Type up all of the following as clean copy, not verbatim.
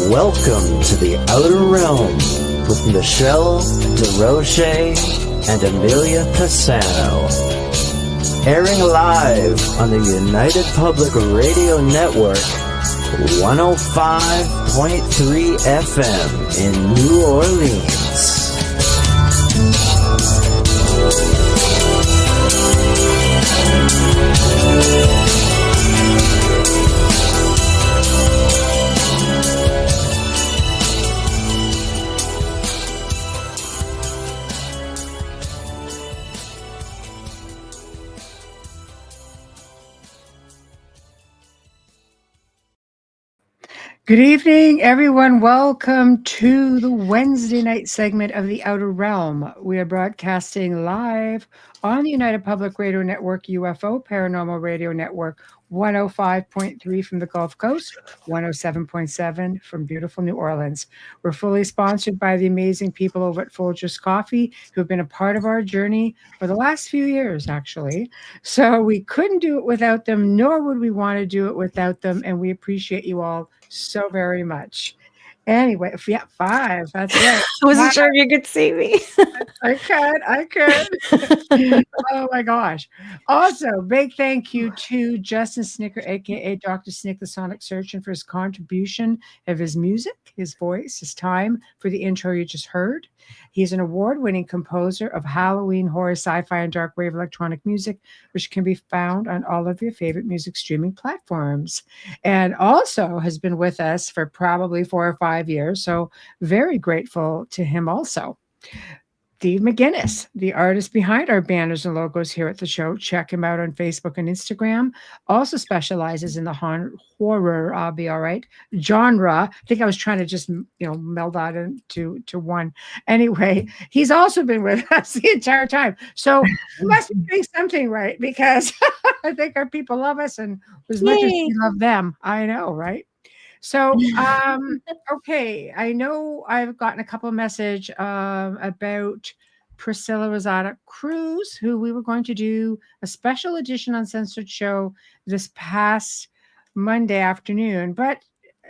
Welcome to the Outer Realm with MicheleDerocher and Amelia Pisano. Airing live on the United Public Radio Network, 105.3 FM in New Orleans. Good evening, everyone. Welcome to the Wednesday night segment of The Outer Realm. We are broadcasting live on the United Public Radio Network, UFO Paranormal Radio Network, 105.3 from the Gulf Coast, 107.7 from beautiful New Orleans. We're fully sponsored by the amazing people over at Folgers Coffee who have been a part of our journey for the last few years, actually. So we couldn't do it without them, nor would we want to do it without them. And we appreciate you all so very much. Anyway, yeah, 5. That's right. I wasn't sure if you could see me. I could. Oh my gosh. Also, big thank you to Justin Snicker, aka Dr. Snick the Sonic Surgeon, for his contribution of his music, his voice, his time for the intro you just heard. He's an award-winning composer of Halloween, horror, sci-fi, and dark wave electronic music, which can be found on all of your favorite music streaming platforms. And also has been with us for probably 4 or 5 years. So very grateful to him also. Steve McGinnis, the artist behind our banners and logos here at the show. Check him out on Facebook and Instagram. Also specializes in the horror, I'll be all right, genre. I think I was trying to just, meld that into one. Anyway, he's also been with us the entire time. So we must be doing something right, because I think our people love us, and as much as we love them, I know, right? So, okay, I know I've gotten a couple of messages about Priscilla Rosada Cruz, who we were going to do a special edition Uncensored show this past Monday afternoon, but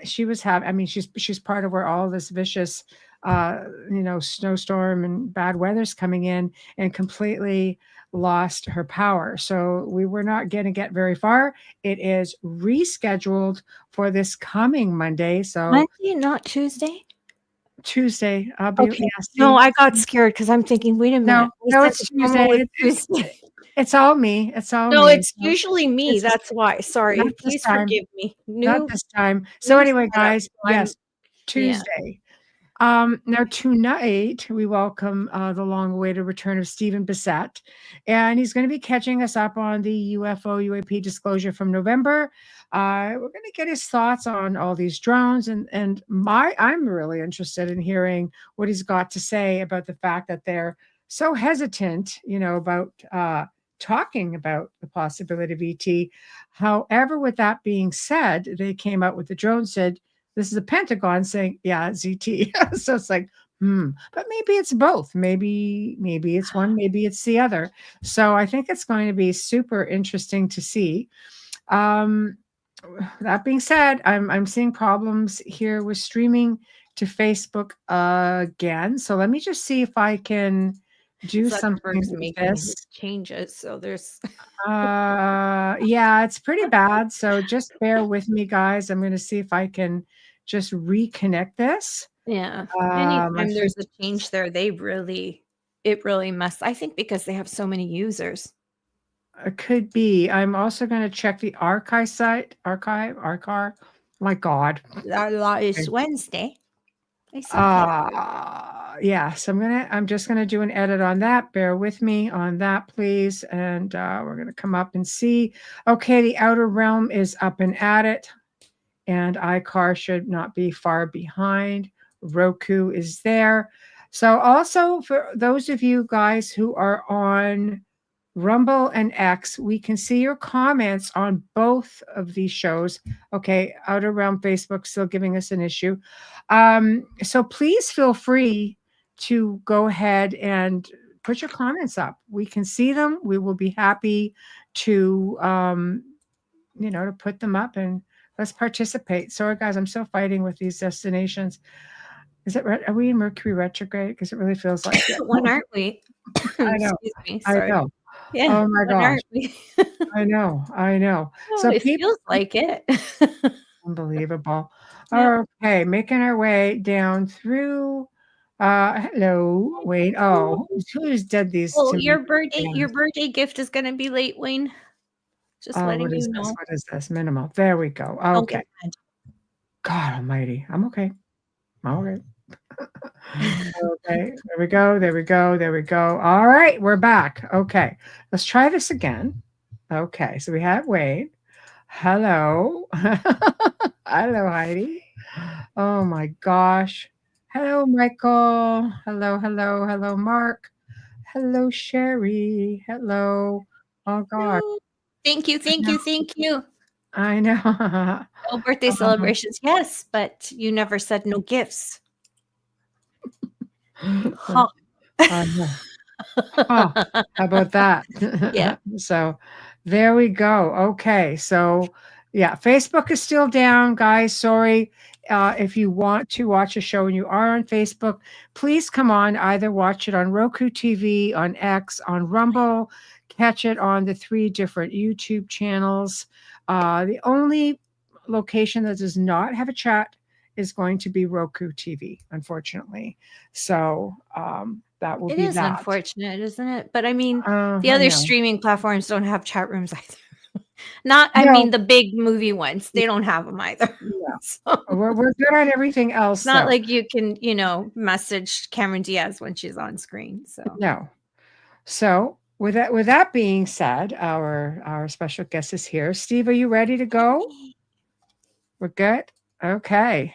she was she's part of where all this vicious, snowstorm and bad weather's coming in, and completely lost her power. So we were not going to get very far. It is rescheduled for this coming Monday. So Monday, not Tuesday? Tuesday. Okay. No, I got scared because I'm thinking, wait a minute. No, it's Tuesday. It's all me. It's all no, me. it's usually me. That's why. Sorry. Please forgive me. Not this time. So anyway, guys, yes, Tuesday. Yeah. Now tonight we welcome the long-awaited return of Stephen Bassett, and he's going to be catching us up on the UFO UAP Disclosure from November. We're going to get his thoughts on all these drones, and I'm really interested in hearing what he's got to say about the fact that they're so hesitant, about talking about the possibility of ET. However, with that being said, they came out with the drone, said, this is the Pentagon saying, yeah, it's ET. So it's like, but maybe it's both. Maybe it's one, maybe it's the other. So I think it's going to be super interesting to see. That being said, I'm seeing problems here with streaming to Facebook again. So let me just see if I can do something with this. Changes. So there's yeah, it's pretty bad. So just bear with me, guys. I'm going to see if I can just reconnect this. Yeah. Anytime there's a change there, it really messed. I think because they have so many users. It could be. I'm also going to check the archive site. Archive. My God. That is Wednesday. Yeah. So I'm just going to do an edit on that. Bear with me on that, please. And we're going to come up and see. Okay. The Outer Realm is up and at it. And iCar should not be far behind. Roku is there. So also for those of you guys who are on Rumble and X, we can see your comments on both of these shows. Okay, Outer Realm Facebook still giving us an issue. So please feel free to go ahead and put your comments up. We can see them. We will be happy to, to put them up and Let's participate. Sorry, guys, I'm still fighting with these destinations. Are we in Mercury retrograde? Because it really feels like it. When aren't we? I know. Excuse me. I Sorry. know. Yeah. Oh my When gosh. aren't we? I know. Oh, So it people, feels like it. unbelievable. Yep. Okay, making our way down through. Hello, Wayne. Oh, who's did these Well, to me? your birthday gift is gonna be late, Wayne. Just letting What is you this? know. What is this? Minimal. There we go. Don't get Okay. God Almighty, I'm okay. All right. Okay. There we go. There we go. There we go. All right, we're back. Okay, let's try this again. Okay, so we have Wade. Hello. Hello, Heidi. Oh my gosh. Hello, Michael. Hello, hello, hello, Mark. Hello, Sherry. Hello. Oh gosh. No. Thank you, thank you, thank you. I know. No birthday celebrations, yes, but you never said no gifts. Huh. I know. Huh. How about that? Yeah. So there we go. Okay. So yeah, Facebook is still down, guys. Sorry. If you want to watch a show and you are on Facebook, please come on. Either watch it on Roku TV, on X, on Rumble, catch it on the 3 different YouTube channels. The only location that does not have a chat is going to be Roku TV, unfortunately. So that will It be is that. unfortunate, isn't it? But I mean, the I other know. streaming platforms don't have chat rooms either. I mean, the big movie ones, they don't have them either. Yeah. So We're good on everything else. it's not like you can, message Cameron Diaz when she's on screen. So no. So with that being said, our special guest is here. Steve, are you ready to go? We're good. Okay.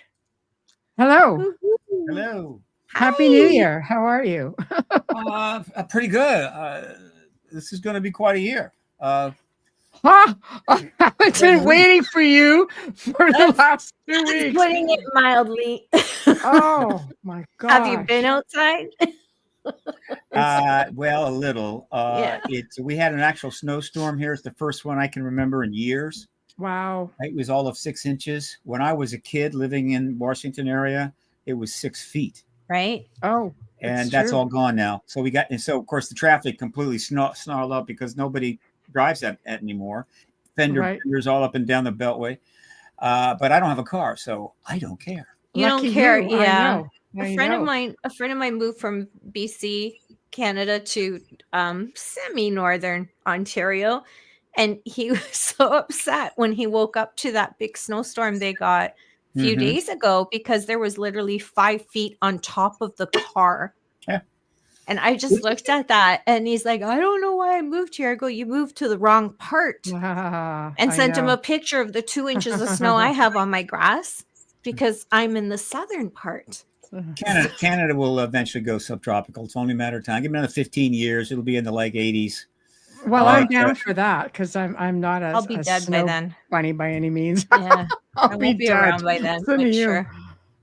Hello. Woo-hoo. Hello. Happy New Year. How are you? Pretty good. This is going to be quite a year. I've been waiting for you for the last 2 weeks. Putting it mildly. Oh my God. Have you been outside? Well, a little. Yeah. We had an actual snowstorm here. It's the first one I can remember in years. Wow. It was all of 6 inches. When I was a kid living in Washington area, it was 6 feet. Right. Oh, and that's true. all gone now. So of course the traffic completely snarled up because nobody drives that anymore. Fenders all up and down the Beltway. But I don't have a car, so I don't care. You Lucky don't care. you. Yeah. I know. A friend of mine moved from BC, Canada to semi-northern Ontario. And he was so upset when he woke up to that big snowstorm they got a few days ago because there was literally 5 feet on top of the car. Yeah. And I just looked at that and he's like, I don't know why I moved here. I go, you moved to the wrong part. And sent him a picture of the 2 inches of snow I have on my grass because I'm in the southern part. Canada will eventually go subtropical. It's only a matter of time. Give me another 15 years. It'll be in the like 80s. Well, I'm down for that because I'm not as I'll be dead by then. Bunny by any means. Yeah, I'll be around by then. For sure.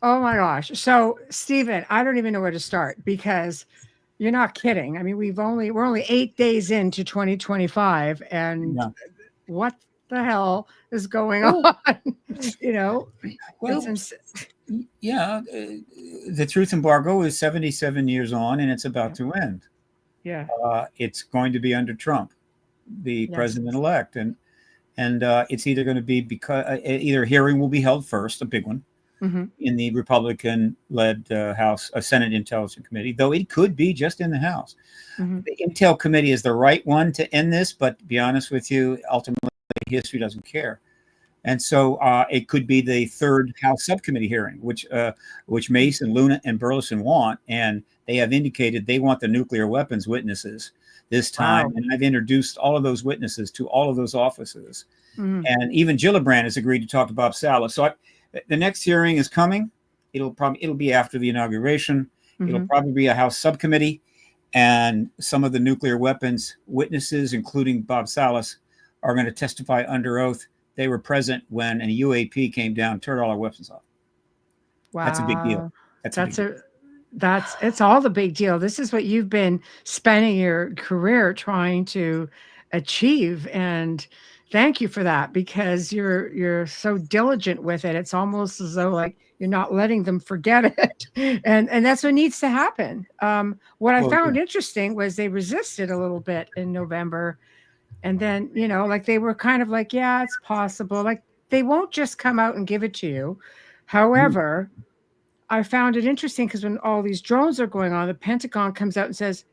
Oh my gosh! So, Stephen, I don't even know where to start because you're not kidding. I mean, we're only 8 days into 2025, and what the hell is going on? Well, the truth embargo is 77 years on, and it's about to end. Yeah, it's going to be under Trump, the president-elect, and it's either going to be because either a hearing will be held first, a big one, in the Republican-led House, Senate Intelligence Committee, though it could be just in the House. The Intel Committee is the right one to end this, but to be honest with you, ultimately history doesn't care. And so it could be the third House subcommittee hearing, which Mason, Luna, and Burleson want, and they have indicated they want the nuclear weapons witnesses this time. Wow. And I've introduced all of those witnesses to all of those offices. And even Gillibrand has agreed to talk to Bob Salas. So the next hearing is coming. It'll be after the inauguration. It'll probably be a House subcommittee, and some of the nuclear weapons witnesses, including Bob Salas, are going to testify under oath. They were present when a UAP came down, turned all our weapons off. Wow. That's a big deal. It's all the big deal. This is what you've been spending your career trying to achieve. And Thank you for that, because you're so diligent with it. It's almost as though like you're not letting them forget it, and that's what needs to happen. What I found interesting was they resisted a little bit in November, and then like they were kind of like, yeah, it's possible. Like they won't just come out and give it to you. However, I found it interesting because when all these drones are going on, the Pentagon comes out and says,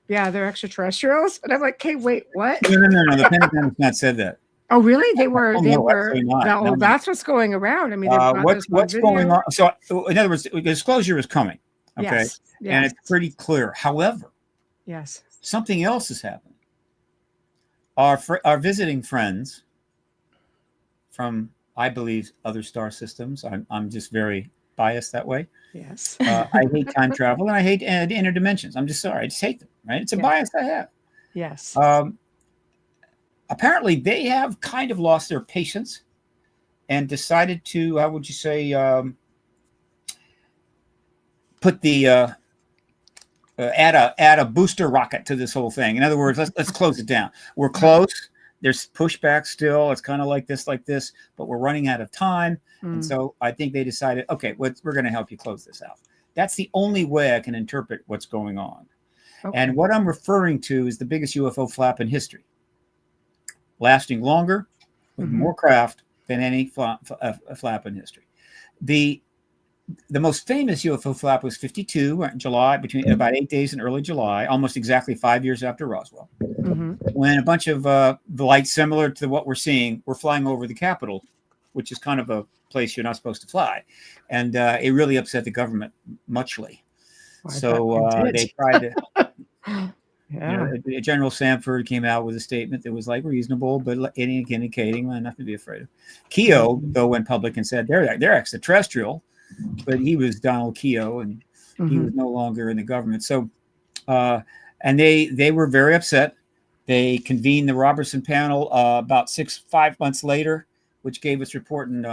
yeah, they're extraterrestrials. And I'm like, okay, wait, what? No. The Pentagon has not said that. Oh, really? They were. Oh, They no, were. absolutely not. Well, No. that's what's going around. I mean, they've got this what's video. going on? So, in other words, disclosure is coming. Okay, Yes. and it's pretty clear. However, Yes. something else is happening. Our visiting friends from, I believe, other star systems. I'm just very biased that way. Yes. I hate time travel and I hate inner dimensions. I'm just sorry. I just hate them. Right? It's a bias I have. Yes. Apparently, they have kind of lost their patience and decided to, how would you say, put the add a booster rocket to this whole thing. In other words, let's close it down. We're close. There's pushback still. It's kind of like this, but we're running out of time. And so I think they decided, okay, we're going to help you close this out. That's the only way I can interpret what's going on. Okay. And what I'm referring to is the biggest UFO flap in history, lasting longer, with more craft than any flap in history. The most famous UFO flap was 52 in July, between about 8 days in early July, almost exactly 5 years after Roswell, when a bunch of the lights similar to what we're seeing were flying over the Capitol, which is kind of a place you're not supposed to fly. And it really upset the government muchly. So they tried to... General Sanford came out with a statement that was like reasonable, but indicating nothing to be afraid of. Keogh, though, went public and said they're extraterrestrial, but he was Donald Keogh, and he was no longer in the government. So, and they were very upset. They convened the Robertson panel about 5 months later, which gave its report in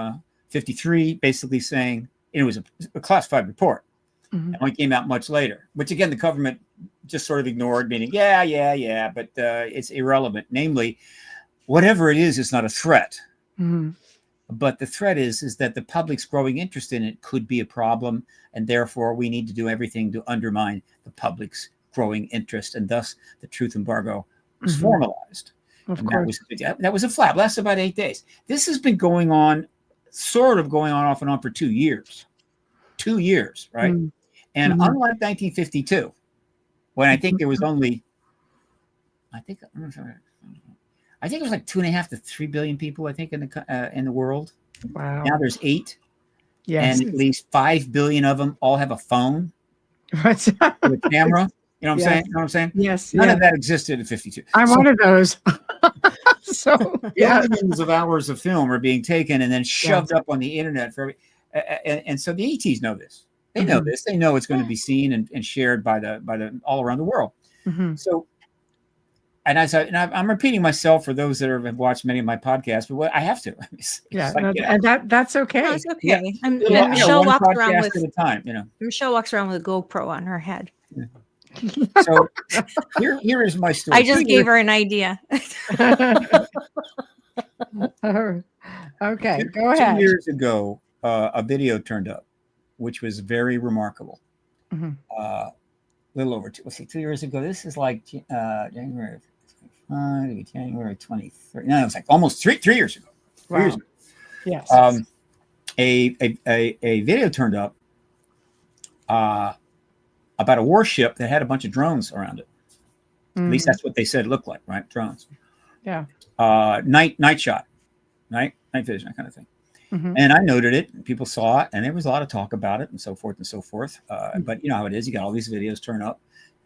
53, basically saying it was a classified report. And it came out much later, which again the government just sort of ignored, meaning yeah, but it's irrelevant. Namely, whatever it is not a threat. But the threat is that the public's growing interest in it could be a problem, and therefore we need to do everything to undermine the public's growing interest, and thus the truth embargo was formalized. Of course, that was a flap. Lasted about 8 days. This has been going on off and on for 2 years. 2 years, right? And unlike 1952, when I think there was only, I think it was like 2.5 to 3 billion people, I think, in the world. Wow. Now there's 8. Yes. And at least 5 billion of them all have a phone with a camera. You know what I'm saying? Yes. None of that existed in 52. I'm one of those. So billions of hours of film are being taken and then shoved up on the internet and so the ETs know this. They know this. They know it's going to be seen and shared by the all around the world. So, and I'm repeating myself for those that have watched many of my podcasts, but I have to. And that's okay. That's okay. And Michelle walks around with at a time. Michelle walks around with a GoPro on her head. So here is my story. I just gave her an idea. Okay, go ahead. 2 years ago, a video turned up, which was very remarkable. A little over 2 years ago. This is like January 23rd. No, it was like almost three years ago. Wow. 3 years ago. Yes. A video turned up about a warship that had a bunch of drones around it. At least that's what they said it looked like, right? Drones. Yeah. Night shot, night vision, that kind of thing. And I noted it, and people saw it, and there was a lot of talk about it, and so forth and so forth. But you know how it is. You got all these videos turn up.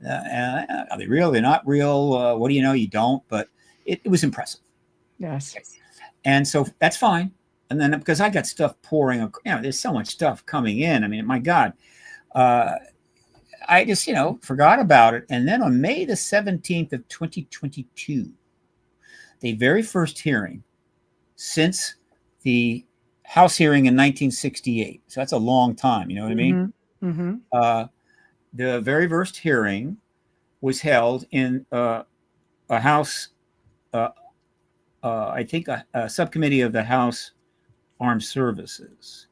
Are they real? They're not real. What do you know? You don't. But it was impressive. Yes. And so that's fine. And then because I got stuff pouring, there's so much stuff coming in. I mean, my God, I just, forgot about it. And then on May the 17th of 2022, the very first hearing since the House hearing in 1968. So that's a long time. You know what I mean? The very first hearing was held in a House I think, a subcommittee of the House Armed Services,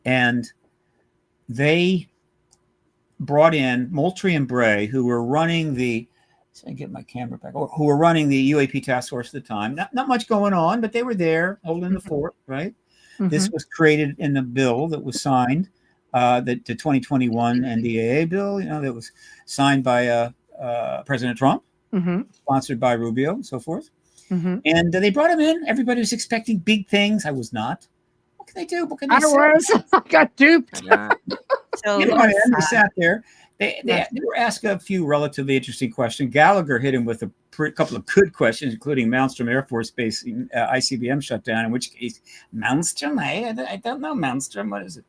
and they brought in Moultrie and Bray, who were running the, so I get my camera back, who were running the UAP task force at the time. Not much going on, but they were there holding the fort, right? This was created in the bill that was signed, the 2021 NDAA bill, that was signed by President Trump, sponsored by Rubio and so forth. And they brought him in. Everybody was expecting big things. I was not. What can they do? What can they say? I got duped. So They sat there. They were asked a few relatively interesting questions. Gallagher hit him with a couple of good questions, including Malmstrom Air Force Base ICBM shutdown, in which case, Malmstrom, I don't know Malmstrom, what is it?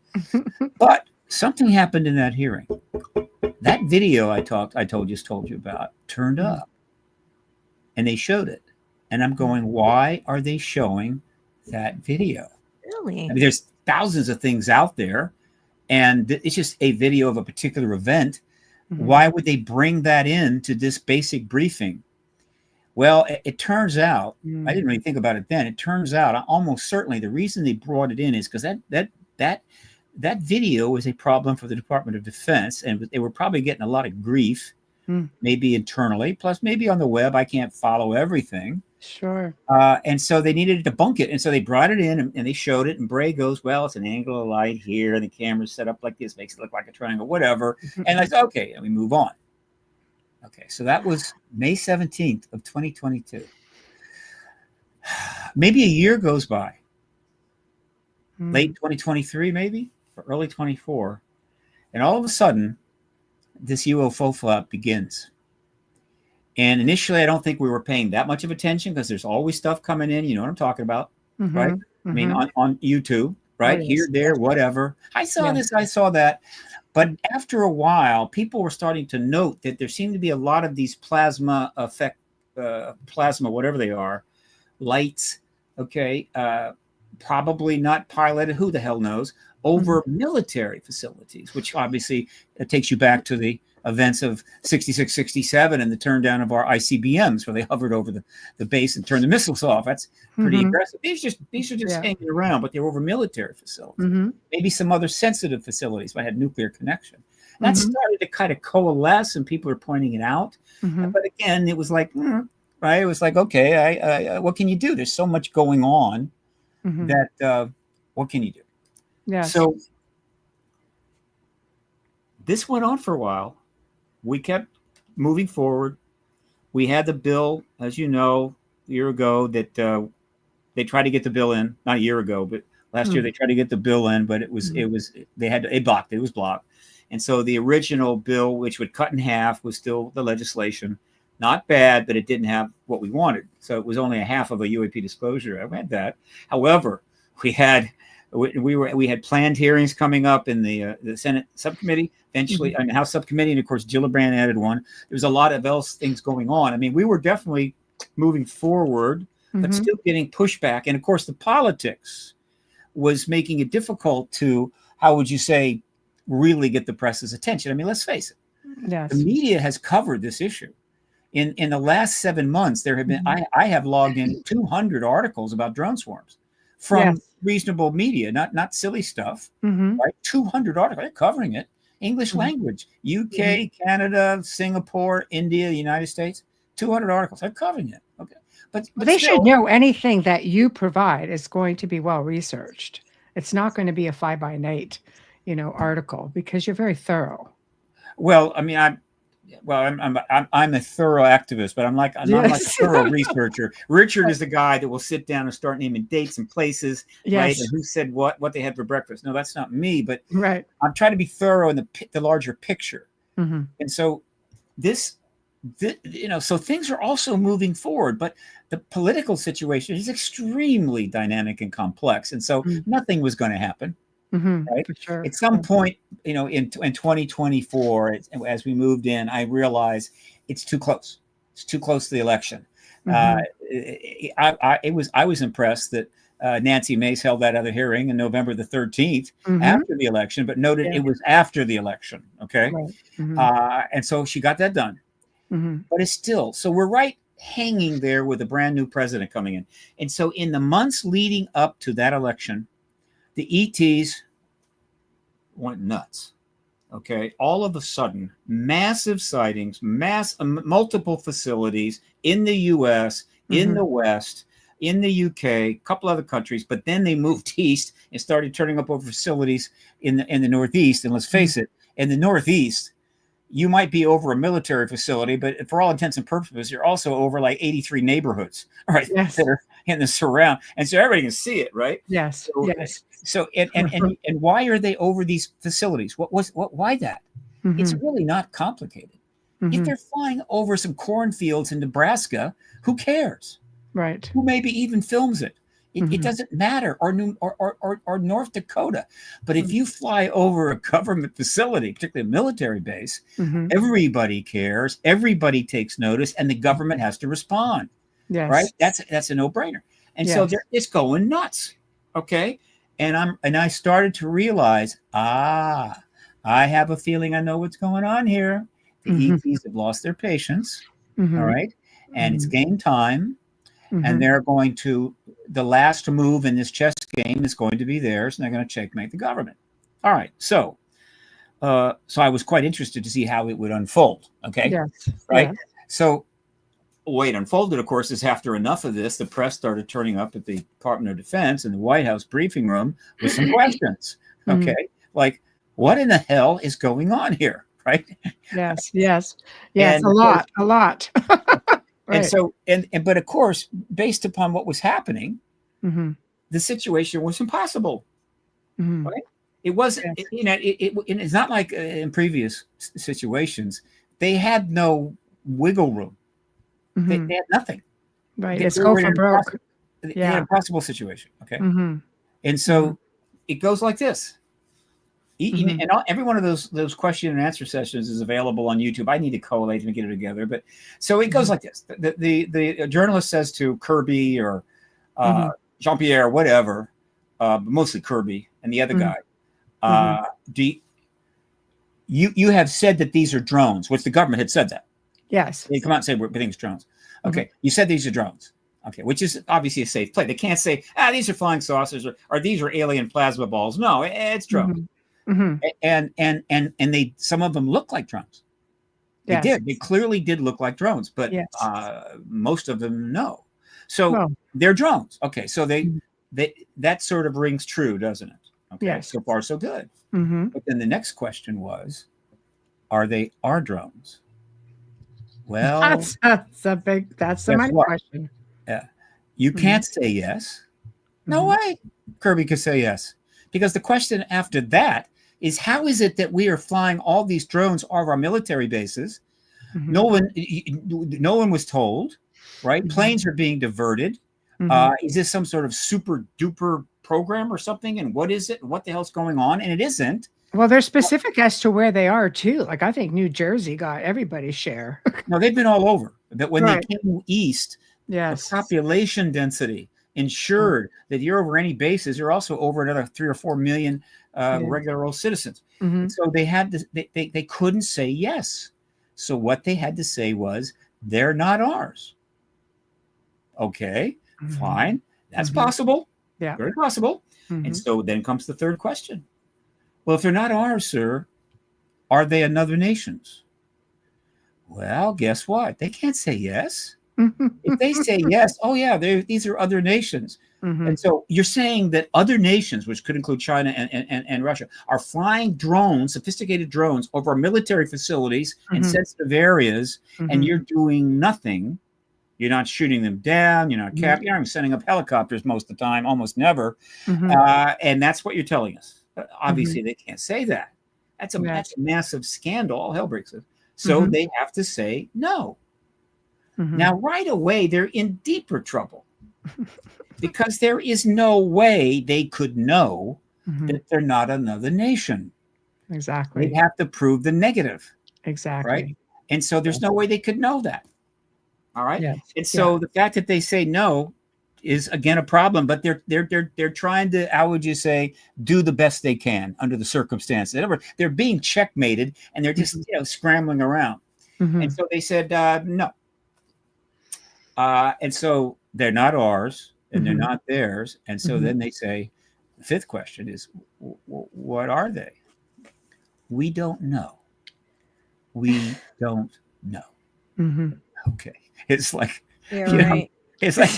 But something happened in that hearing. That video I just told you about turned up, and they showed it. And I'm going, why are they showing that video? Really? I mean, there's thousands of things out there, and it's just a video of a particular event. Why would they bring that in to this basic briefing? Well, it turns out, I didn't really think about it then. It turns out almost certainly the reason they brought it in is because that video was a problem for the Department of Defense, and they were probably getting a lot of grief, maybe internally, plus maybe on the web. I can't follow everything. Sure. And so they needed to debunk it. And so they brought it in and they showed it. And Bray goes, well, it's an angle of light here. And the camera's set up like this, makes it look like a triangle, whatever. And I said, okay, and we move on. Okay, so that was May 17th of 2022. Maybe a year goes by. Late 2023, maybe, or early 24. And all of a sudden, this UFO flap begins. And initially, I don't think we were paying that much of attention because there's always stuff coming in. You know what I'm talking about, right? I mean, on YouTube, right? Here, there, whatever. I saw this, I saw that. But after a while, people were starting to note that there seemed to be a lot of these plasma effect, whatever they are, lights, okay, probably not piloted, who the hell knows, over military facilities, which obviously takes you back to the events of 66, 67 and the turn down of our ICBMs where they hovered over the base and turned the missiles off. That's pretty aggressive. These are just hanging around, but they were over military facilities. Maybe some other sensitive facilities that had nuclear connection. That started to kind of coalesce and people are pointing it out. But again, it was like, right? It was like, okay, I what can you do? There's so much going on that what can you do? Yeah. So this went on for a while. We kept moving forward. We had the bill, as you know, a year ago that they tried to get the bill in. Not a year ago, but last year they tried to get the bill in, but it was they blocked it. It was blocked. And so the original bill, which would cut in half, was still the legislation. Not bad, but it didn't have what we wanted. So it was only a half of a UAP disclosure. I read that. However, we had planned hearings coming up in the Senate subcommittee, eventually, and House subcommittee, and of course Gillibrand added one. There was a lot of else things going on. I mean, we were definitely moving forward, but still getting pushback. And of course, the politics was making it difficult to, how would you say, really get the press's attention. I mean, let's face it. Yes. The media has covered this issue. In the last 7 months, there have been, I have logged in 200 articles about drone swarms from reasonable media, not silly stuff, right? 200 articles, they're covering it. English language, UK, Canada, Singapore, India, the United States, 200 articles, they're covering it. Okay. But they should know anything that you provide is going to be well researched. It's not going to be a fly by night, article, because you're very thorough. Well, I mean, I'm a thorough activist, but I'm not like a thorough researcher. Richard is the guy that will sit down and start naming dates and places, right? And who said what they had for breakfast. No, that's not me, but I'm trying to be thorough in the larger picture. And so so things are also moving forward, but the political situation is extremely dynamic and complex. And so nothing was going to happen. Right. For sure. At some point, in 2024, as we moved in, I realized it's too close. It's too close to the election. I was impressed that Nancy Mace held that other hearing on November the 13th after the election, but noted it was after the election. Okay. And so she got that done. But it's still, so we're right hanging there with a brand new president coming in. And so in the months leading up to that election, the ETs went nuts. Okay. All of a sudden, massive sightings, multiple facilities in the US, in the West, in the UK, a couple other countries, but then they moved east and started turning up over facilities in the Northeast. And let's face it, in the Northeast, you might be over a military facility, but for all intents and purposes, you're also over like 83 neighborhoods, right? Yes. That are in the surround. And so everybody can see it, right? Yes. So, Yes. So, and why are they over these facilities? Why that? It's really not complicated. If they're flying over some cornfields in Nebraska, who cares? Right. Who maybe even films it? It doesn't matter, or North Dakota. But if you fly over a government facility, particularly a military base, everybody cares, everybody takes notice, and the government has to respond. Yes. Right? That's a no-brainer. And so it's going nuts. Okay. And I started to realize, I have a feeling I know what's going on here. The ETs have lost their patience. All right. And it's game time. And they're going to, the last move in this chess game is going to be theirs, and they're going to checkmate the government. All right. So I was quite interested to see how it would unfold. Okay. Yes. Right. Yes. So the way it unfolded, of course, is after enough of this, the press started turning up at the Department of Defense and the White House briefing room with some questions. Okay. Like, what in the hell is going on here? Right. Yes. Yes. Yes. And a lot. And Right. so, but of course, based upon what was happening, the situation was impossible. Right? It wasn't, it's not like in previous situations, they had no wiggle room. They had nothing. Right. They It's go for broke. They had an impossible situation. Okay. And so it goes like this. And every one of those question and answer sessions is available on YouTube. I need to collate and get it together. But so it goes like this. The journalist says to Kirby or Jean-Pierre, whatever, but mostly Kirby and the other guy, you have said that these are drones, which the government had said that. Yes. They come out and say, we think it's drones. Okay. You said these are drones. Okay. Which is obviously a safe play. They can't say, these are flying saucers or these are alien plasma balls. No, it's drones. And they, some of them look like drones. They did. They clearly did look like drones, but most of them, no. So they're drones. Okay. So that sort of rings true, doesn't it? Okay. Yes. So far, so good. But then the next question was, are they our drones? Well, that's the money question. Yeah. You can't say yes. No way. Kirby could say yes. Because the question after that is, how is it that we are flying all these drones over our military bases? No one was told, right? Planes are being diverted. Is this some sort of super duper program or something? And what is it? What the hell's going on? And it isn't. Well, they're specific as to where they are too. Like I think New Jersey got everybody's share. No, they've been all over. But when they came east, the Yes. population density ensured that you're over any bases, you're also over another 3 or 4 million regular old citizens. So they had to, they couldn't say yes. So what they had to say was, they're not ours. Okay, fine. That's possible. Yeah. Very possible. And so then comes the third question. Well, if they're not ours, sir, are they another nation's? Well, guess what? They can't say yes. If they say yes, oh yeah, these are other nations. And so you're saying that other nations, which could include China and Russia, are flying drones, sophisticated drones, over our military facilities in sensitive areas, and you're doing nothing. You're not shooting them down. You're not you're not even sending up helicopters most of the time, almost never. And that's what you're telling us. Obviously, they can't say that. That's a massive scandal. All hell breaks loose. So they have to say no. Now, right away, they're in deeper trouble because there is no way they could know that they're not another nation. Exactly. They have to prove the negative. Exactly. Right. And so there's no way they could know that. All right. Yes. And so the fact that they say no is again a problem, but they're trying to, how would you say, do the best they can under the circumstances. In other words, they're being checkmated and they're just scrambling around. And so they said no. And so they're not ours and they're not theirs. And so then they say, the fifth question is, what are they? We don't know. We don't know. Okay. It's like, You're you know, right. it's like,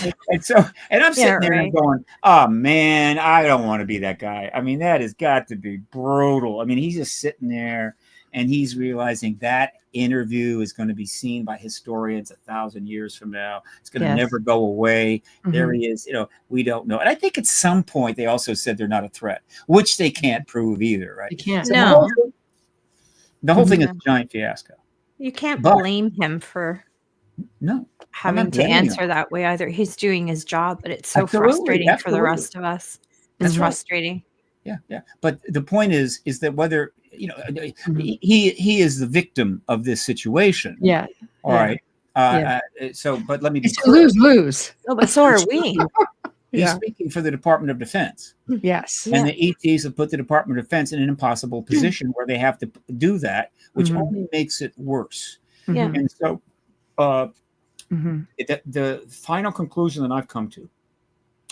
and I'm sitting there and going, oh man, I don't want to be that guy. I mean, that has got to be brutal. I mean, he's just sitting there and he's realizing that interview is going to be seen by historians 1,000 years from now. It's going to never go away. There he is. We don't know. And I think at some point they also said they're not a threat, which they can't prove either, right? You can't. So no. The whole thing is a giant fiasco. You can't blame him for having to answer that way either. He's doing his job, but it's so frustrating for the rest of us. It's frustrating. Yeah. But the point is that whether he is the victim of this situation. Yeah. All right. So, but let me be lose. Oh, but so are we. He's speaking for the Department of Defense. Yes. And the ETs have put the Department of Defense in an impossible position where they have to do that, which only makes it worse. Yeah. And so the final conclusion that I've come to,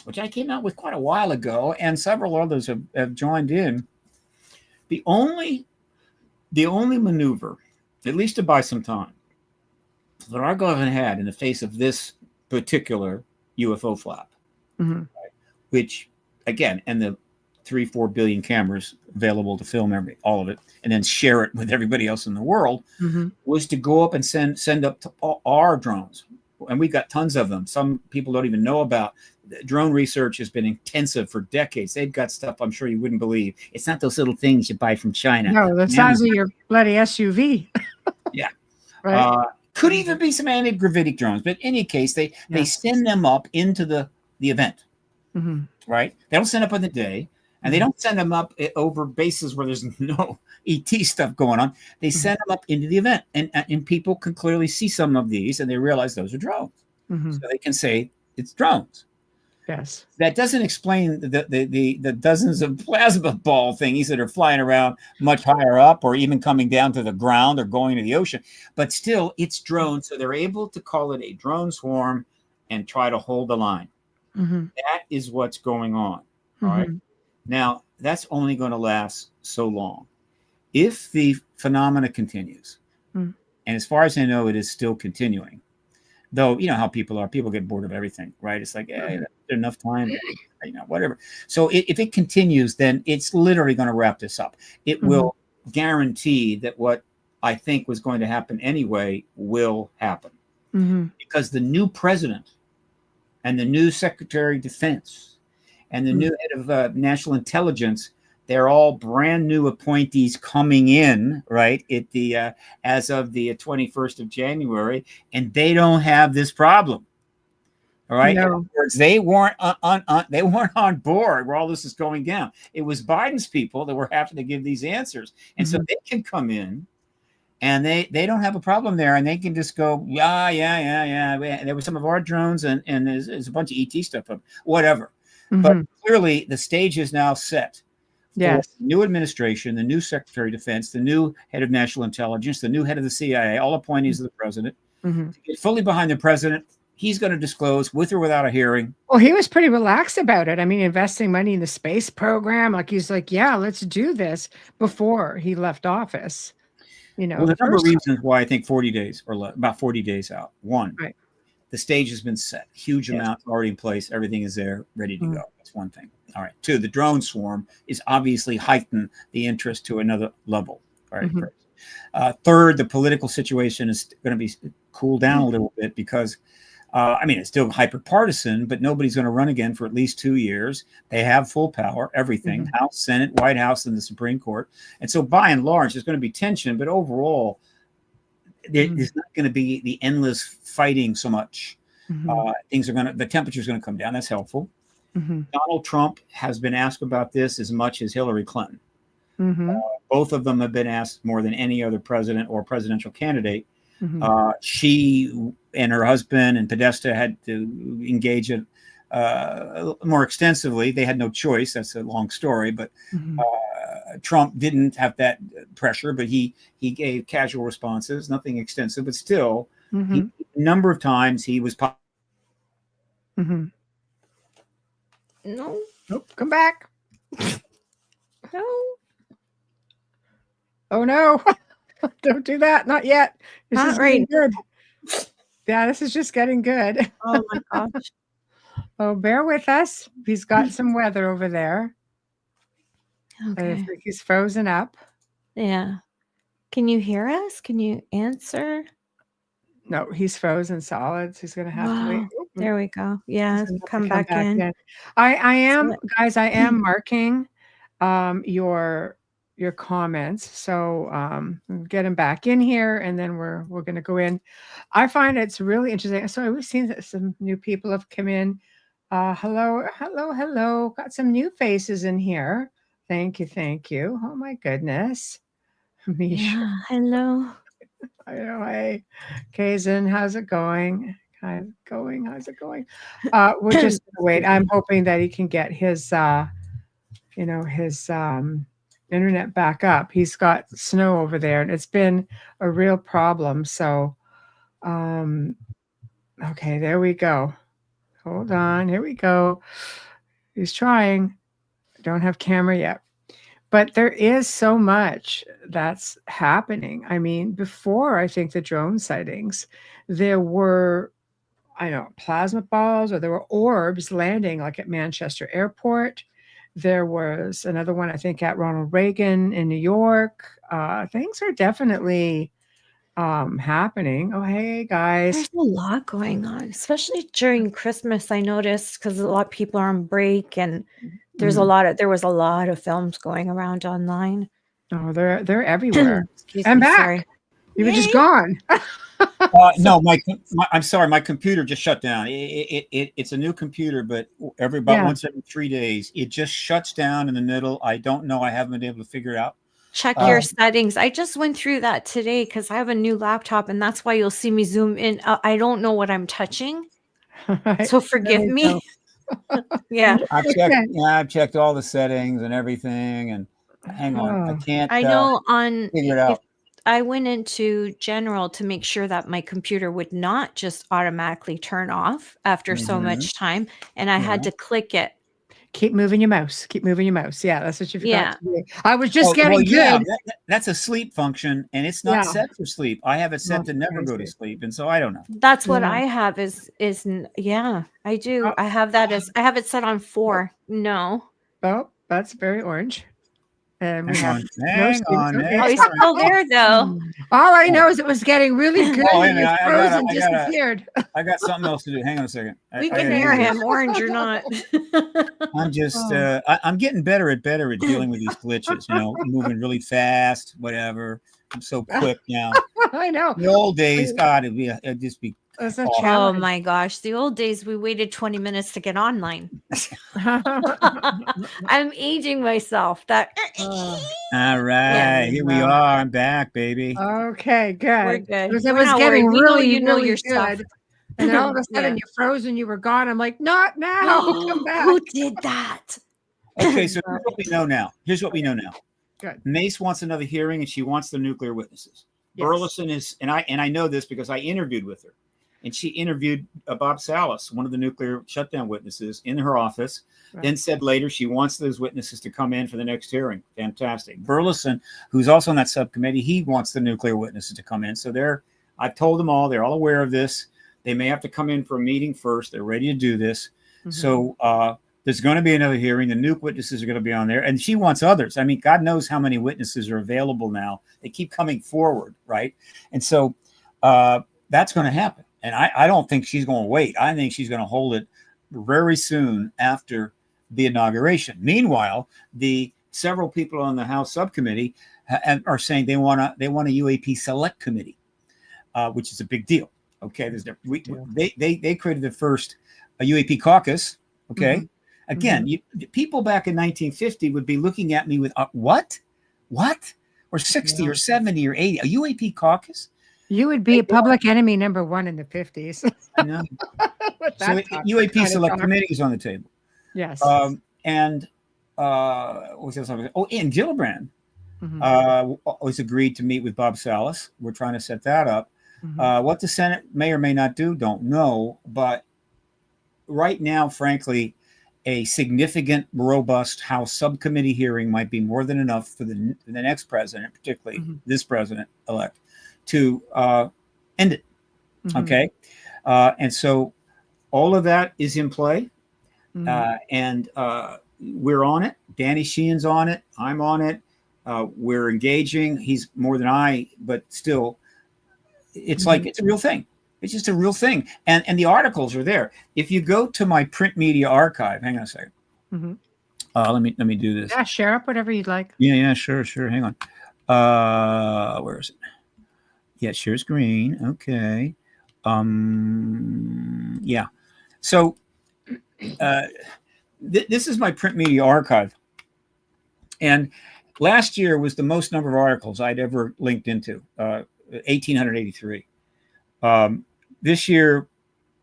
which I came out with quite a while ago, and several others have joined in, the only maneuver, at least to buy some time, that our government had in the face of this particular UFO flap, right, which, again, and the 3-4 billion cameras available to film all of it, and then share it with everybody else in the world, was to go up and send up to our drones. And we've got tons of them. Some people don't even know about. Drone research has been intensive for decades. They've got stuff I'm sure you wouldn't believe. It's not those little things you buy from China. No, the size of your bloody SUV. Yeah. Right. Could even be some anti-gravitic drones. But in any case, they send them up into the event. Right? They don't send up on the day. And they don't send them up over bases where there's no ET stuff going on. They send them up into the event. And people can clearly see some of these and they realize those are drones. So they can say it's drones. Yes. That doesn't explain the dozens of plasma ball thingies that are flying around much higher up or even coming down to the ground or going to the ocean. But still, it's drones. So they're able to call it a drone swarm and try to hold the line. That is what's going on. All right. Now, that's only going to last so long. If the phenomena continues, and as far as I know, it is still continuing, though, you know how people are. People get bored of everything, right? It's like, there's enough time, whatever. So if it continues, then it's literally going to wrap this up. It will guarantee that what I think was going to happen anyway will happen. Because the new president and the new Secretary of Defense and the new head of national intelligence, they're all brand new appointees coming in, right, at the as of the 21st of January, and they don't have this problem. All right. No. In other words, they weren't on board where all this is going down. It was Biden's people that were having to give these answers. And so they can come in and they don't have a problem there, and they can just go, yeah. There were some of our drones and there's a bunch of ET stuff up, whatever. But clearly the stage is now set. Yes. The new administration, the new Secretary of Defense, the new head of national intelligence, the new head of the CIA, all appointees of the president, to get fully behind the president. He's going to disclose with or without a hearing. Well, he was pretty relaxed about it. I mean, investing money in the space program, like he's like, yeah, let's do this before he left office. You know, well, the number of reasons why I think 40 days or about 40 days out. One, the stage has been set, huge amount already in place. Everything is there, ready to go. That's one thing. All right. Two, the drone swarm is obviously heightened the interest to another level. All right. Third, the political situation is going to be cooled down a little bit because, I mean, it's still hyper partisan, but nobody's going to run again for at least 2 years. They have full power, everything, House, Senate, White House, and the Supreme Court. And so by and large, there's going to be tension, but overall, there's not going to be the endless fighting so much. The temperature's going to come down. That's helpful. Donald Trump has been asked about this as much as Hillary Clinton. Both of them have been asked more than any other president or presidential candidate. She and her husband and Podesta had to engage it more extensively. They had no choice. That's a long story, but Trump didn't have that pressure, but he gave casual responses, nothing extensive, but still, a number of times he was Mm-hmm. No. Nope. Come back. No. Oh no. Don't do that. Not yet. This Not is right. getting good. Yeah, this is just getting good. Oh my gosh. Oh, bear with us. He's got some weather over there. I Okay. think he's frozen up. Yeah. Can you hear us? Can you answer? No, he's frozen solid. So he's going to have to wait. Wow. There we go. Yeah. He's gonna have to Come back in. I am, So- guys, I am marking your comments. So get him back in here and then we're going to go in. I find it's really interesting. So we've seen that some new people have come in. Hello. Got some new faces in here. Thank you. Oh my goodness. Misha. Yeah. Hello. I know. Hey, Kazan, how's it going? How's it going? We're just gonna wait. I'm hoping that he can get his his internet back up. He's got snow over there and it's been a real problem. So okay, there we go. Hold on, here we go. He's trying. Don't have camera yet. But there is so much that's happening. I mean, before I think the drone sightings, there were, I don't know, plasma balls or there were orbs landing like at Manchester Airport. There was another one, I think, at Ronald Reagan in New York. Things are definitely happening. Oh, hey, guys. There's a lot going on, especially during Christmas. I noticed because a lot of people are on break and there was a lot of films going around online. Oh, they're everywhere. Excuse I'm me, back. sorry. You were just gone. No, I'm sorry, my computer just shut down. It's a new computer, but once every 3 days, it just shuts down in the middle. I don't know. I haven't been able to figure it out. Check your settings. I just went through that today because I have a new laptop, and that's why you'll see me zoom in. I don't know what I'm touching, so forgive me. Yeah, I've checked all the settings and everything, and hang on, I can't. I know figure it out. I went into general to make sure that my computer would not just automatically turn off after so much time, and I had to click it. Keep moving your mouse. Yeah, that's what you've got to do. I was just that's a sleep function, and it's not set for sleep. I have it set to never go to sleep, and so I don't know. That's what I have is I do. I have it set on 4. No. Oh, that's very orange. And we hang have on. Oh, he's still there though. All I know is it was getting really good. I disappeared. I got something else to do. Hang on a second. We can hear him, orange or not. I'm just I'm getting better at dealing with these glitches, moving really fast, whatever. I'm so quick now. I know. In the old days, God, it'd just be oh my gosh. The old days we waited 20 minutes to get online. I'm aging myself. All right. Here we are. I'm back, baby. Okay, good. We're good. It was getting really your good. Stuff. And then all of a sudden you're frozen, you were gone. I'm like, not now. Come back. Who did that? Okay, so here's what we know now. Good. Mace wants another hearing and she wants the nuclear witnesses. Yes. Burleson is, and I know this because I interviewed with her. And she interviewed Bob Salas, one of the nuclear shutdown witnesses, in her office. Right. Then said later she wants those witnesses to come in for the next hearing. Fantastic. Burleson, who's also on that subcommittee, he wants the nuclear witnesses to come in. So I've told them all, they're all aware of this. They may have to come in for a meeting first. They're ready to do this. Mm-hmm. So there's going to be another hearing. The nuke witnesses are going to be on there. And she wants others. I mean, God knows how many witnesses are available now. They keep coming forward, right? And so that's going to happen. And I don't think she's going to wait. I think she's going to hold it very soon after the inauguration. Meanwhile, the several people on the House subcommittee are saying they want a UAP select committee, which is a big deal. Okay, they created the first UAP caucus. Okay, again, people back in 1950 would be looking at me with what, or 60 or 70 or 80 a UAP caucus. You would be a public enemy number 1 in the 50s. I know. So UAP select committee is on the table. Yes. And what's else? Oh, and Gillibrand was agreed to meet with Bob Salas. We're trying to set that up. What the Senate may or may not do, don't know. But right now, frankly, a significant, robust House subcommittee hearing might be more than enough for the next president, particularly this president-elect, to end it. Okay? And so all of that is in play. And we're on it. Danny Sheehan's on it. I'm on it. We're engaging. He's more than I, but still, it's like it's a real thing. It's just a real thing. And the articles are there. If you go to my print media archive, hang on a second. Let me do this. Yeah, share up whatever you'd like. Yeah, sure. Hang on. Where is it? Yeah, shares green. Okay. Yeah. So this is my print media archive. And last year was the most number of articles I'd ever linked into, 1,883. This year,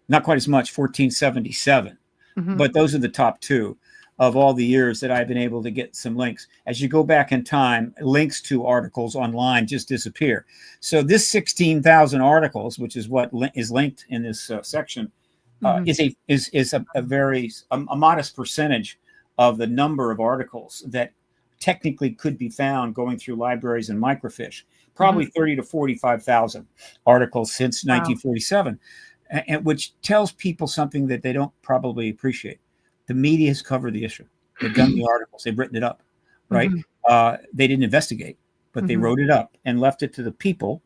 not quite as much, 1,477. But those are the top two of all the years that I've been able to get some links. As you go back in time, links to articles online just disappear. So this 16,000 articles, which is what is linked in this section, is a very modest percentage of the number of articles that technically could be found going through libraries and microfiche. Probably 30 to 45,000 articles since 1947, and which tells people something that they don't probably appreciate. The media has covered the issue. They've done the articles. They've written it up, right? They didn't investigate, but they wrote it up and left it to the people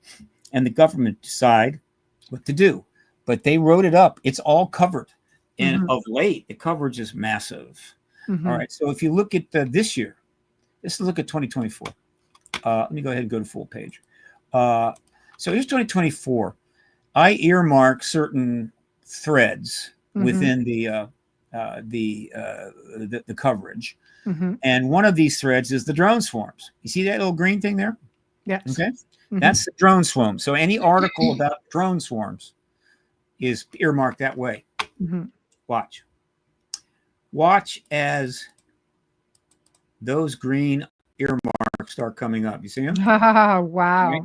and the government decide what to do. But they wrote it up. It's all covered. And of late, the coverage is massive. All right. So if you look at this year, let's look at 2024. Let me go ahead and go to full page. So here's 2024. I earmark certain threads within the coverage, and one of these threads is the drone swarms. You see that little green thing there? Yes. Okay, that's the drone swarm. So any article about drone swarms is earmarked that way. Watch as those green earmarks start coming up. You see them? Wow. Right?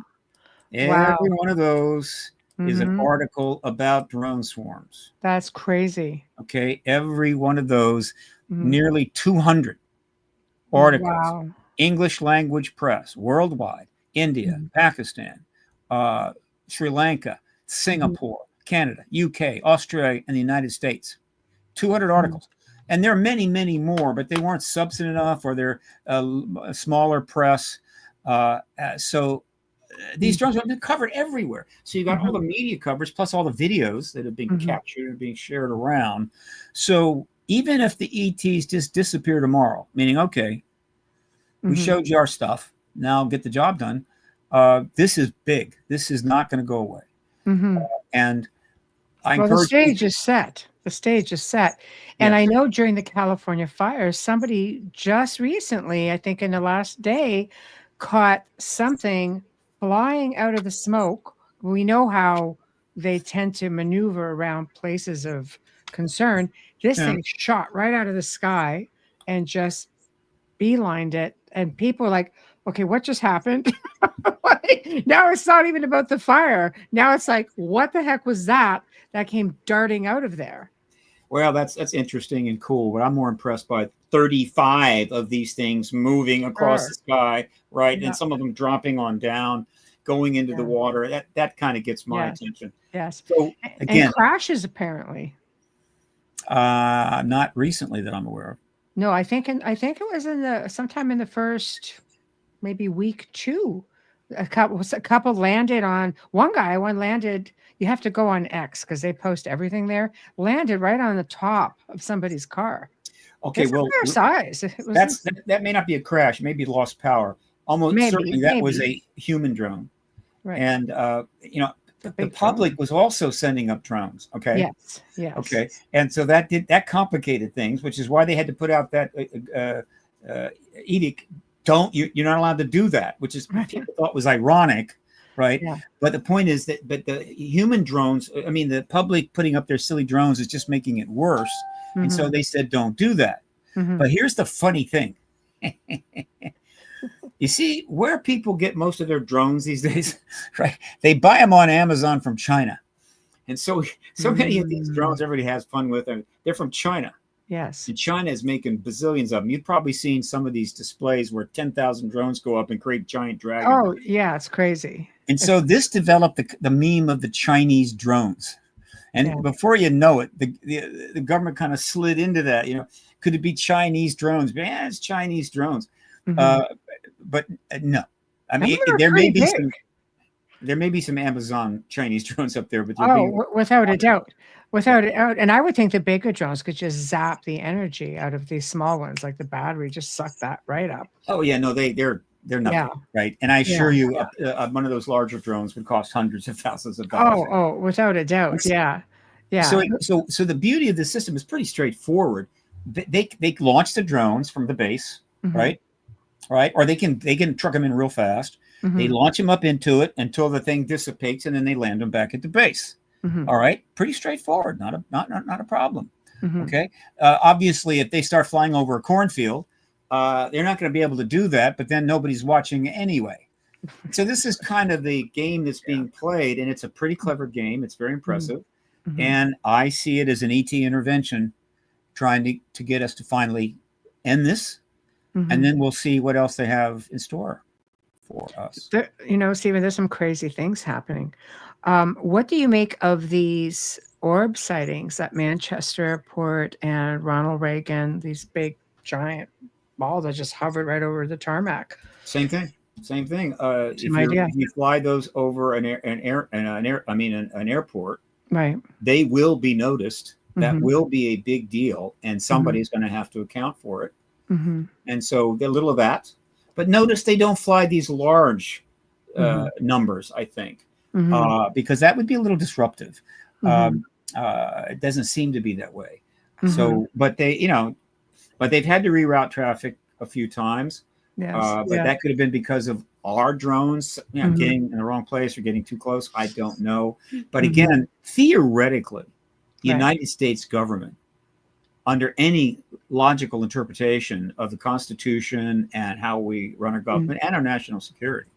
Every one of those is an article about drone swarms. That's crazy. Okay. Every one of those, nearly 200 articles, English language press, worldwide, India, Pakistan, Sri Lanka, Singapore, Canada, UK, Australia, and the United States. 200 articles. And there are many, many more, but they weren't substantive enough, or they're a smaller press. So these drones have been covered everywhere. So you got all the media coverage, plus all the videos that have been captured and being shared around. So even if the ETs just disappear tomorrow, meaning, okay, we showed you our stuff, now get the job done. This is big. This is not going to go away. And I encourage the stage is set. The stage is set. And I know during the California fires, somebody just recently, I think in the last day, caught something flying out of the smoke. We know how they tend to maneuver around places of concern. This thing shot right out of the sky and just beelined it. And people were like, okay, what just happened? Now it's not even about the fire. Now it's like, what the heck was that came darting out of there? Well, that's interesting and cool, but I'm more impressed by 35 of these things moving across the sky, right? And some of them dropping on down, going into the water. That kind of gets my attention. Yes. So again, and crashes apparently. Not recently that I'm aware of. No, I think it was sometime in the first maybe week 2. A couple landed on one landed. You have to go on X because they post everything there. Landed right on the top of somebody's car. Okay, it's well, fair size. That may not be a crash. Maybe lost power. Almost certainly that was a human drone. Right. And the public was also sending up drones. Okay. Yes. Okay. And so that complicated things, which is why they had to put out that edict. You're not allowed to do that, which is people thought was ironic, right? Yeah. But the point is that the human drones, I mean, the public putting up their silly drones is just making it worse. And so they said, don't do that. But here's the funny thing. You see where people get most of their drones these days, right? They buy them on Amazon from China. And so many of these drones everybody has fun with, and they're from China. Yes. And China is making bazillions of them. You've probably seen some of these displays where 10,000 drones go up and create giant dragons. Oh, yeah, it's crazy. And so this developed the meme of the Chinese drones. And before you know it, the government kind of slid into that. Could it be Chinese drones? Yeah, it's Chinese drones. But no. I mean, there may be some Amazon Chinese drones up there, but without a doubt. Without a doubt. And I would think the bigger drones could just zap the energy out of these small ones, like the battery, just suck that right up. Oh yeah, no, they're nothing, right? And I assure you, one of those larger drones would cost hundreds of thousands of dollars. Oh, without a doubt, yeah. So the beauty of the system is pretty straightforward. They launch the drones from the base, right? Or they can truck them in real fast. They launch them up into it until the thing dissipates, and then they land them back at the base. All right, pretty straightforward. Not a problem. Okay. Obviously, if they start flying over a cornfield, they're not going to be able to do that. But then nobody's watching anyway. So this is kind of the game that's being played, and it's a pretty clever game. It's very impressive, and I see it as an ET intervention, trying to get us to finally end this, and then we'll see what else they have in store for us. Stephen, there's some crazy things happening. What do you make of these orb sightings at Manchester Airport and Ronald Reagan? These big, giant balls that just hovered right over the tarmac. Same thing. If you fly those over an airport, right? They will be noticed. That will be a big deal, and somebody's going to have to account for it. And so a little of that. But notice they don't fly these large numbers, I think, because that would be a little disruptive. It doesn't seem to be that way. So, but they've had to reroute traffic a few times. But that could have been because of our drones getting in the wrong place or getting too close. I don't know. But again, theoretically, the United States government, under any logical interpretation of the Constitution and how we run our government and our national security,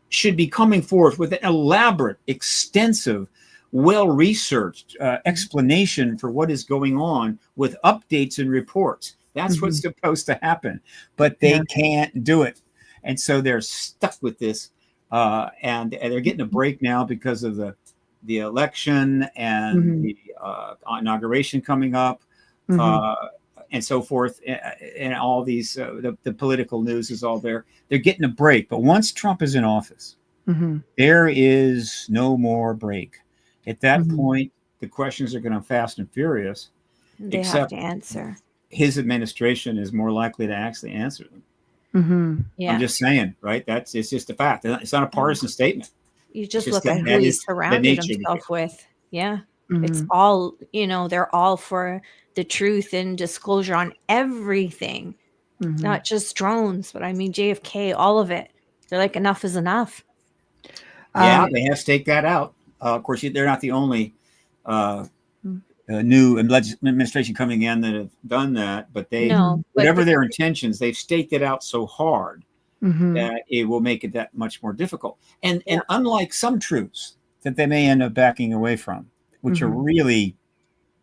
should be coming forth with an elaborate, extensive, well-researched explanation for what is going on with updates and reports. That's what's supposed to happen, but they can't do it. And so they're stuck with this, and they're getting a break now because of the election and the inauguration coming up. And so forth, and all these the political news is all there. They're getting a break, but once Trump is in office, there is no more break. At that point, the questions are going to fast and furious. They have to answer. His administration is more likely to actually answer them. I'm just saying, right? It's just a fact. It's not a partisan statement. You just look at who he's surrounded himself with. Yeah. It's all, they're all for the truth and disclosure on everything, not just drones, but I mean, JFK, all of it. They're like, enough is enough. Yeah, they have staked that out. Of course, they're not the only new administration coming in that have done that, but whatever their intentions, they've staked it out so hard that it will make it that much more difficult. And unlike some truths that they may end up backing away from, which are really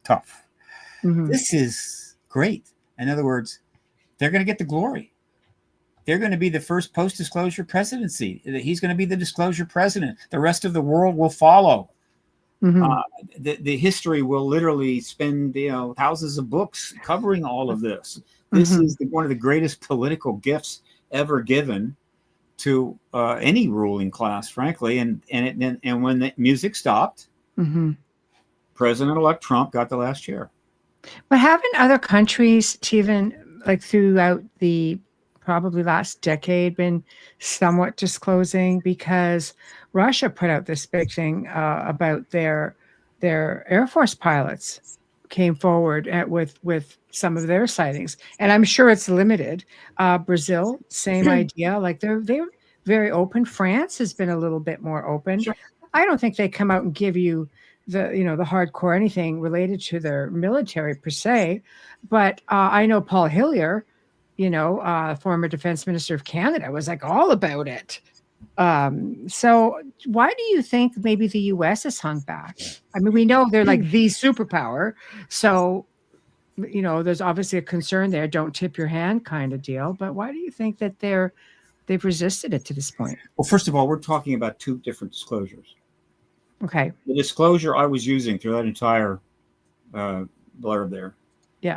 tough, this is great. In other words, they're going to get the glory. They're going to be the first post-disclosure presidency. He's going to be the disclosure president. The rest of the world will follow. The history will literally spend thousands of books covering all of this. This is one of the greatest political gifts ever given to any ruling class, frankly. And when the music stopped, President-elect Trump got the last chair. But haven't other countries, even like throughout the probably last decade, been somewhat disclosing? Because Russia put out this big thing about their Air Force pilots came forward with some of their sightings, and I'm sure it's limited. Brazil, same idea. Like they're very open. France has been a little bit more open. Sure. I don't think they come out and give you the hardcore anything related to their military per se, but I know Paul Hillier, former defense minister of Canada, was like all about it. So why do you think maybe the U.S. has hung back? I mean, we know they're like the superpower, so there's obviously a concern there. Don't tip your hand, kind of deal. But why do you think that they've resisted it to this point? Well, first of all, we're talking about two different disclosures. Okay. The disclosure I was using through that entire blurb there,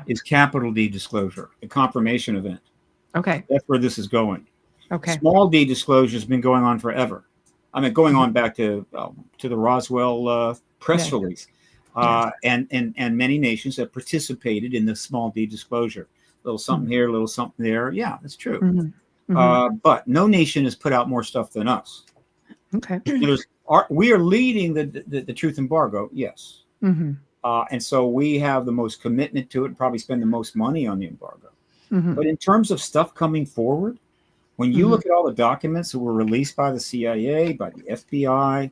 is capital D disclosure, a confirmation event. Okay. That's where this is going. Okay. Small d disclosure has been going on forever. I mean, going on back to the Roswell press release, and many nations have participated in the small d disclosure. A little something here, a little something there. Yeah, that's true. But no nation has put out more stuff than us. Okay. We are leading the truth embargo. Yes. And so we have the most commitment to it and probably spend the most money on the embargo. But in terms of stuff coming forward, when you look at all the documents that were released by the CIA, by the FBI,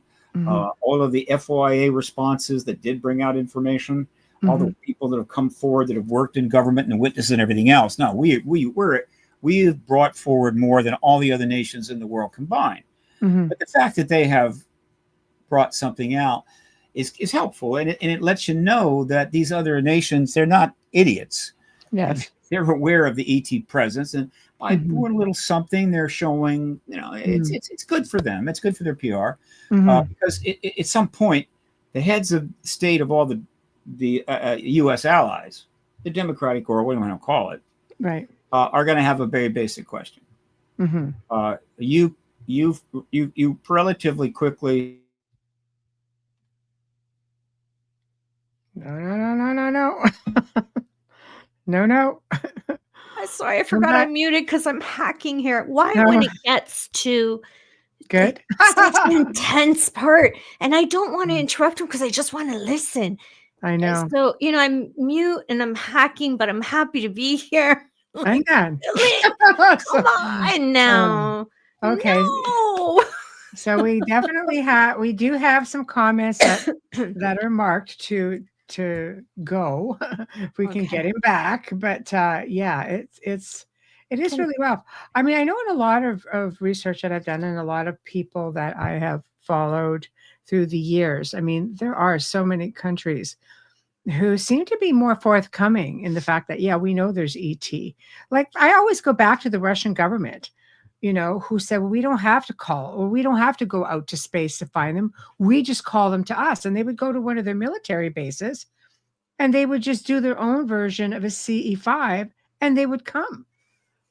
all of the FOIA responses that did bring out information, all the people that have come forward that have worked in government and witnesses and everything else. No, we have brought forward more than all the other nations in the world combined. But the fact that they have brought something out is helpful, and it lets you know that these other nations, they're not idiots. Yes. They're aware of the ET presence, and by doing a little something, they're showing, it's good for them. It's good for their PR, because at some point, the heads of state of all the U.S. allies, the Democratic or what do you want to call it, right, are going to have a very basic question. You relatively quickly. No. No. I'm sorry, I forgot I'm muted because I'm hacking here. Why when it gets to good, such an intense part, and I don't want to interrupt him because I just want to listen. I know. So I'm mute and I'm hacking, but I'm happy to be here. Like, come on now. Okay. No. So we definitely do have some comments that are marked to go if we can get him back. But it is really rough. I mean, I know in a lot of research that I've done and a lot of people that I have followed through the years, I mean, there are so many countries who seem to be more forthcoming in the fact that, we know there's ET. Like, I always go back to the Russian government, who said, well, we don't have to call, or we don't have to go out to space to find them. We just call them to us. And they would go to one of their military bases and they would just do their own version of a CE5 and they would come.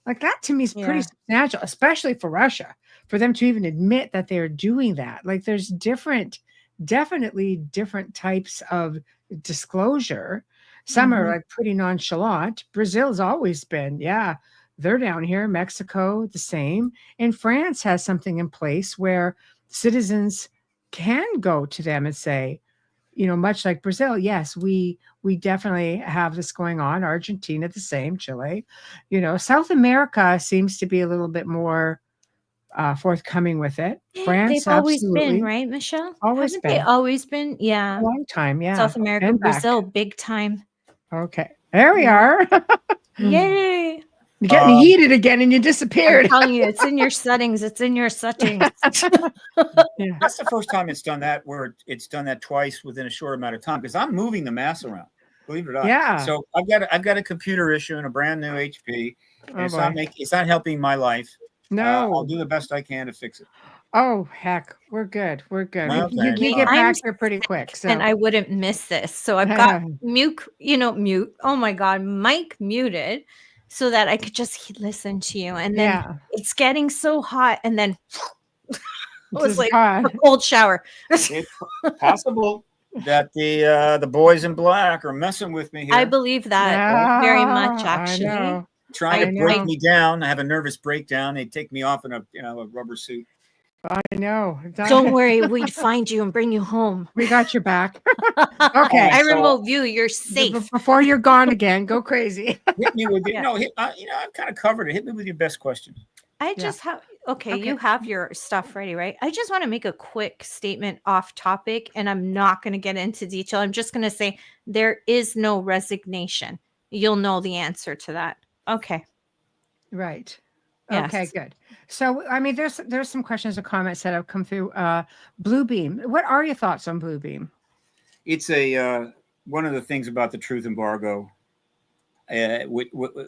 Like, that to me is pretty substantial, especially for Russia, for them to even admit that they're doing that. Like, there's definitely different types of disclosure. Some are like pretty nonchalant. Brazil's always been, they're down here. Mexico, the same. And France has something in place where citizens can go to them and say, much like Brazil, yes, we definitely have this going on. Argentina, the same. Chile, South America seems to be a little bit more forthcoming with it. France, they've always absolutely. been, right, Michelle? Always Haven't been. they always been? Yeah. A long time, yeah. South America, Brazil, big time. Okay. There we are. Yay. You're getting heated again and you disappeared. I'm telling you, it's in your settings. It's in your settings. That's the first time it's done that, where it's done that twice within a short amount of time, because I'm moving the mass around, believe it or not. Yeah. So I've got a computer issue and a brand new HP. And it's not helping my life. No. I'll do the best I can to fix it. Oh, heck. We're good. Well, you get back here pretty quick. So. And I wouldn't miss this. So I've got mute. Oh my God, Mike muted so that I could just listen to you. And then it's getting so hot. And then it was like a cold shower. It's possible that the boys in black are messing with me here. I believe that very much, actually. Trying to break me down. I have a nervous breakdown. They take me off in a rubber suit. I know. Don't worry, we'd find you and bring you home. We got your back. Okay. I remote view. You're safe. Before you're gone again, go crazy. Hit me with I've kind of covered it. Hit me with your best question. I just have you have your stuff ready, right? I just want to make a quick statement off topic, and I'm not going to get into detail. I'm just going to say there is no resignation. You'll know the answer to that. Okay. Right. Okay, Yes. good. So, I mean, there's some questions or comments that have come through. Bluebeam. What are your thoughts on Bluebeam? It's a one of the things about the truth embargo,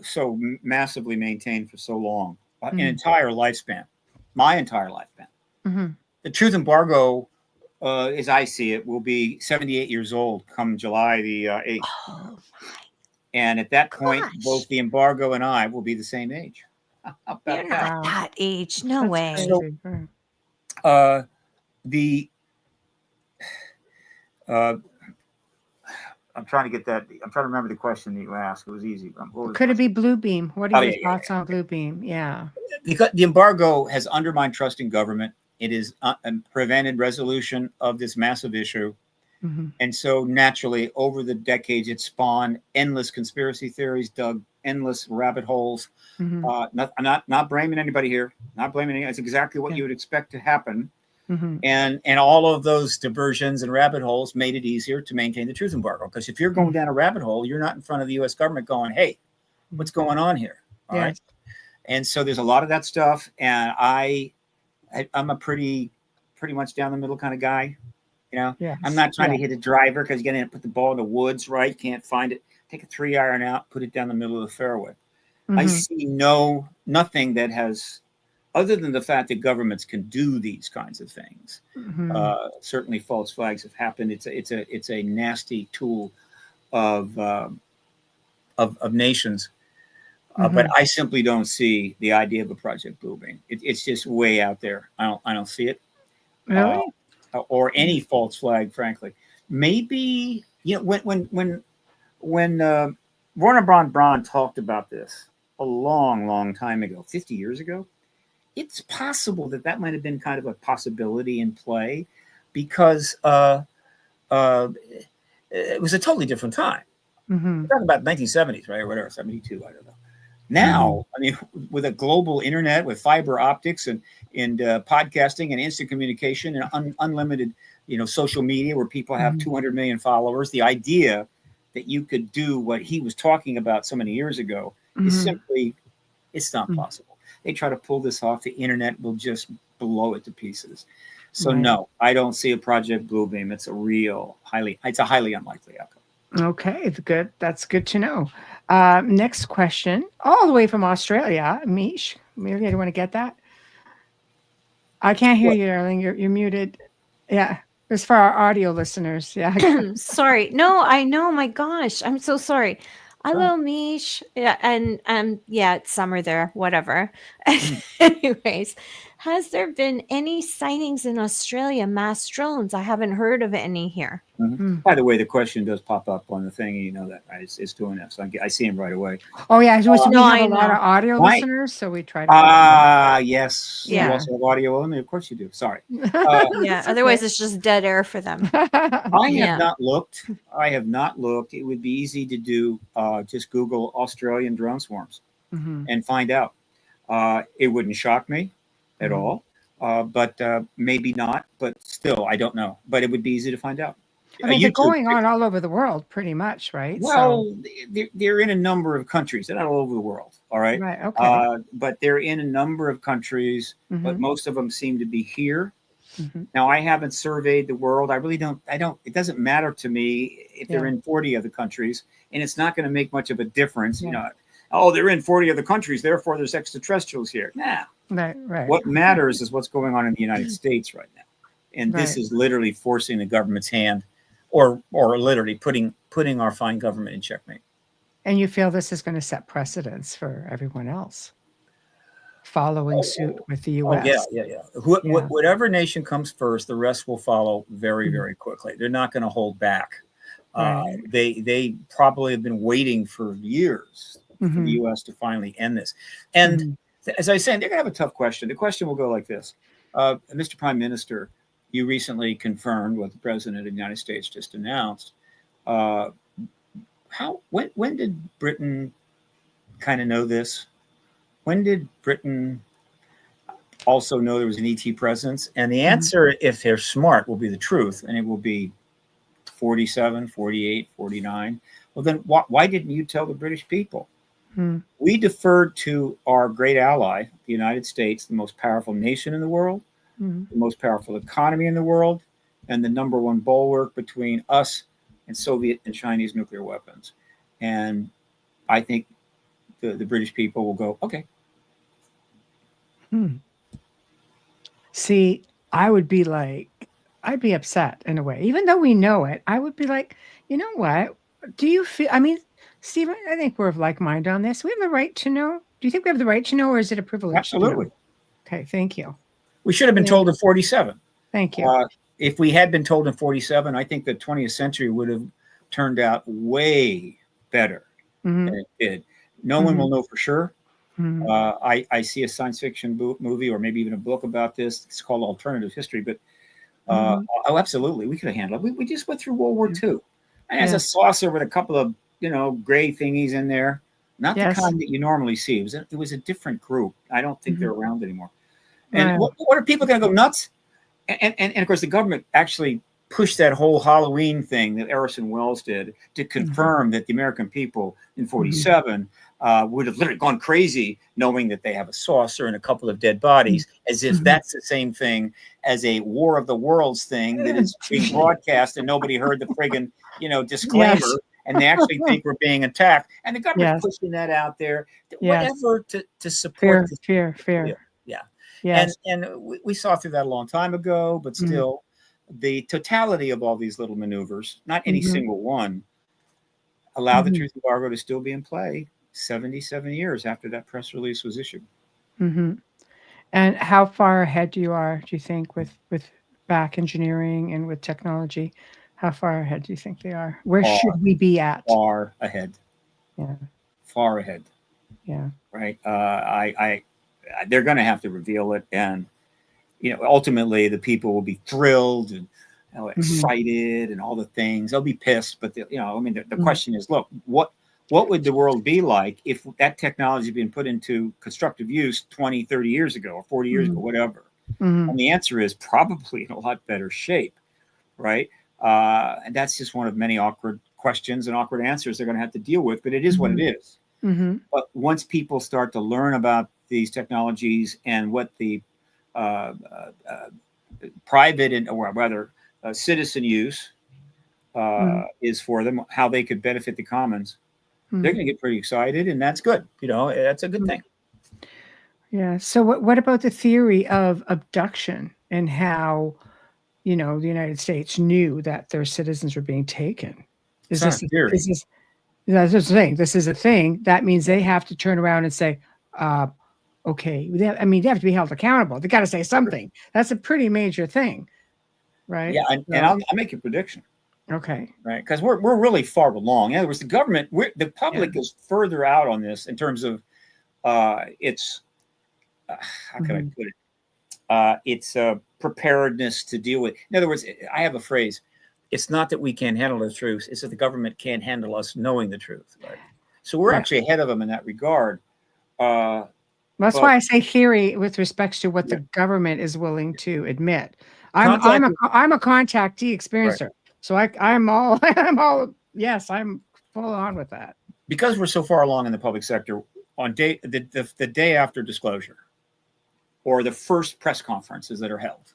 so massively maintained for so long, an entire lifespan, my entire lifespan. Mm-hmm. The truth embargo, as I see it, will be 78 years old come July the 8th. Oh And at that point, gosh. both the embargo and I will be the same age. How about You're that? not that age. No That's way. crazy. So, the I'm trying to get that. I'm trying to remember the question that you asked. It was easy. Could it be Bluebeam? What are your thoughts on Bluebeam? Yeah. Because the embargo has undermined trust in government. It has prevented resolution of this massive issue. Mm-hmm. And so naturally, over the decades, it spawned endless conspiracy theories, dug endless rabbit holes. Mm-hmm. I'm not blaming anybody here. Not blaming anybody. It's exactly what you would expect to happen. Mm-hmm. And all of those diversions and rabbit holes made it easier to maintain the truth embargo. Because if you're going down a rabbit hole, you're not in front of the U.S. government going, "Hey, what's going on here?" All right. And so there's a lot of that stuff. And I'm a pretty much down the middle kind of guy. You know, I'm not trying to hit a driver because you're going to put the ball in the woods, right? Can't find it. Take a 3-iron out, put it down the middle of the fairway. Mm-hmm. I see nothing that has, other than the fact that governments can do these kinds of things. Mm-hmm. Certainly, false flags have happened. It's a nasty tool of nations. But I simply don't see the idea of a Project Bluebeam. It's just way out there. I don't see it. Really? Or any false flag, frankly. Maybe, you know, when Werner von Braun talked about this a long time ago, 50 years ago, it's possible that might have been kind of a possibility in play, because it was a totally different time. Mm-hmm. We're talking about 1970s, right, or whatever, 72, I don't know. Now, I mean, with a global internet, with fiber optics and podcasting and instant communication and unlimited, social media where people have 200 million followers, the idea that you could do what he was talking about so many years ago is simply, it's not possible. They try to pull this off, the internet will just blow it to pieces. So no, I don't see a Project Bluebeam. It's a highly unlikely outcome. Okay, good. That's good to know. Next question, all the way from Australia. Amelia, do you want to get that? I can't hear you, darling. You're muted. Yeah, it's for our audio listeners. Yeah. Sorry. No, I know. My gosh, I'm so sorry. Hello, Mish. Yeah, and yeah, it's summer there. Whatever. Anyways, has there been any sightings in Australia, mass drones? I haven't heard of any here. By the way, the question does pop up on the thing, you know that, right? It's doing that, so I see him right away. Oh yeah, we have I a lot of audio listeners, so we try to. Yes. Yeah. You also have audio only. Of course you do. Sorry. Yeah. Otherwise, it's just dead air for them. I have not looked. It would be easy to do. Just Google Australian drone swarms and find out. It wouldn't shock me at all, but maybe not. But still, I don't know. But it would be easy to find out. I mean, they're going on all over the world, pretty much, right? Well, they're in a number of countries. They're not all over the world, all right? Right, okay. But they're in a number of countries, but most of them seem to be here. Now, I haven't surveyed the world. I really don't. It doesn't matter to me if they're in 40 other countries, and it's not going to make much of a difference. You know, they're in 40 other countries, therefore there's extraterrestrials here. Nah. Right. What matters is what's going on in the United States right now, and this is literally forcing the government's hand. Or literally putting our fine government in checkmate. And you feel this is going to set precedents for everyone else following suit with the U.S. Yeah. Whatever nation comes first, the rest will follow very, very quickly. They're not going to hold back. They probably have been waiting for years for the U.S. to finally end this. And as I said, they're going to have a tough question. The question will go like this. Mr. Prime Minister, you recently confirmed what the President of the United States just announced. When did Britain kind of know this? When did Britain also know there was an ET presence? And the answer, if they're smart, will be the truth, and it will be 47, 48, 49. Well, then why didn't you tell the British people? We deferred to our great ally, the United States, the most powerful nation in the world, the most powerful economy in the world, and the number one bulwark between us and Soviet and Chinese nuclear weapons. And I think the British people will go, okay. See, I'd be upset in a way. Even though we know it, I would be like, you know what? Do you feel, I mean, Stephen, I think we're of like mind on this. We have the right to know. Do you think we have the right to know, or is it a privilege? Absolutely. Okay, thank you. We should have been told in 47. Thank you. If we had been told in 47, I think the 20th century would have turned out way better than it did. No one will know for sure. I see a science fiction movie or maybe even a book about this. It's called Alternative History, but oh, absolutely, we could have handled it. We just went through World War II. And there's a saucer with a couple of, gray thingies in there. Not the kind that you normally see. It was a different group. I don't think they're around anymore. And what are people going to go nuts? And of course, the government actually pushed that whole Halloween thing that Orson Welles did to confirm that the American people in 47 would have literally gone crazy knowing that they have a saucer and a couple of dead bodies, as if that's the same thing as a War of the Worlds thing that is being broadcast and nobody heard the friggin', disclaimer. Yes. And they actually think we're being attacked. And the government's pushing that out there, whatever to support. Fear. Yeah. Yes. And we saw through that a long time ago, but still, the totality of all these little maneuvers, not any single one, allow the truth embargo to still be in play 77 years after that press release was issued. And how far ahead do you think, with back engineering and with technology? How far ahead do you think they are? Where should we be at? Far ahead. Yeah. Far ahead. Yeah. Right. They're going to have to reveal it, and ultimately the people will be thrilled and excited and all the things. They'll be pissed, but the question is, look, what would the world be like if that technology had been put into constructive use 20, 30 years ago or 40 years ago, whatever? And the answer is probably in a lot better shape, right? And that's just one of many awkward questions and awkward answers they're going to have to deal with, but it is what it is. But once people start to learn about these technologies and what the private and or rather citizen use is for them, how they could benefit the commons, they're going to get pretty excited, and that's good. That's a good thing. Yeah. So what about the theory of abduction and how, the United States knew that their citizens were being taken? That's a thing. This is a thing. That means they have to turn around and say, okay, they have to be held accountable. They got to say something. That's a pretty major thing, right? Yeah, and I'll make a prediction. Okay. Right, because we're really far along. In other words, the government, the public is further out on this in terms of its how can I put it? Its preparedness to deal with. In other words, I have a phrase. It's not that we can't handle the truth; it's that the government can't handle us knowing the truth. Right? So we're actually ahead of them in that regard. That's why I say theory with respects to what the government is willing to admit. I'm a contactee experiencer, so I'm full on with that. Because we're so far along in the public sector, on the day after disclosure, or the first press conferences that are held,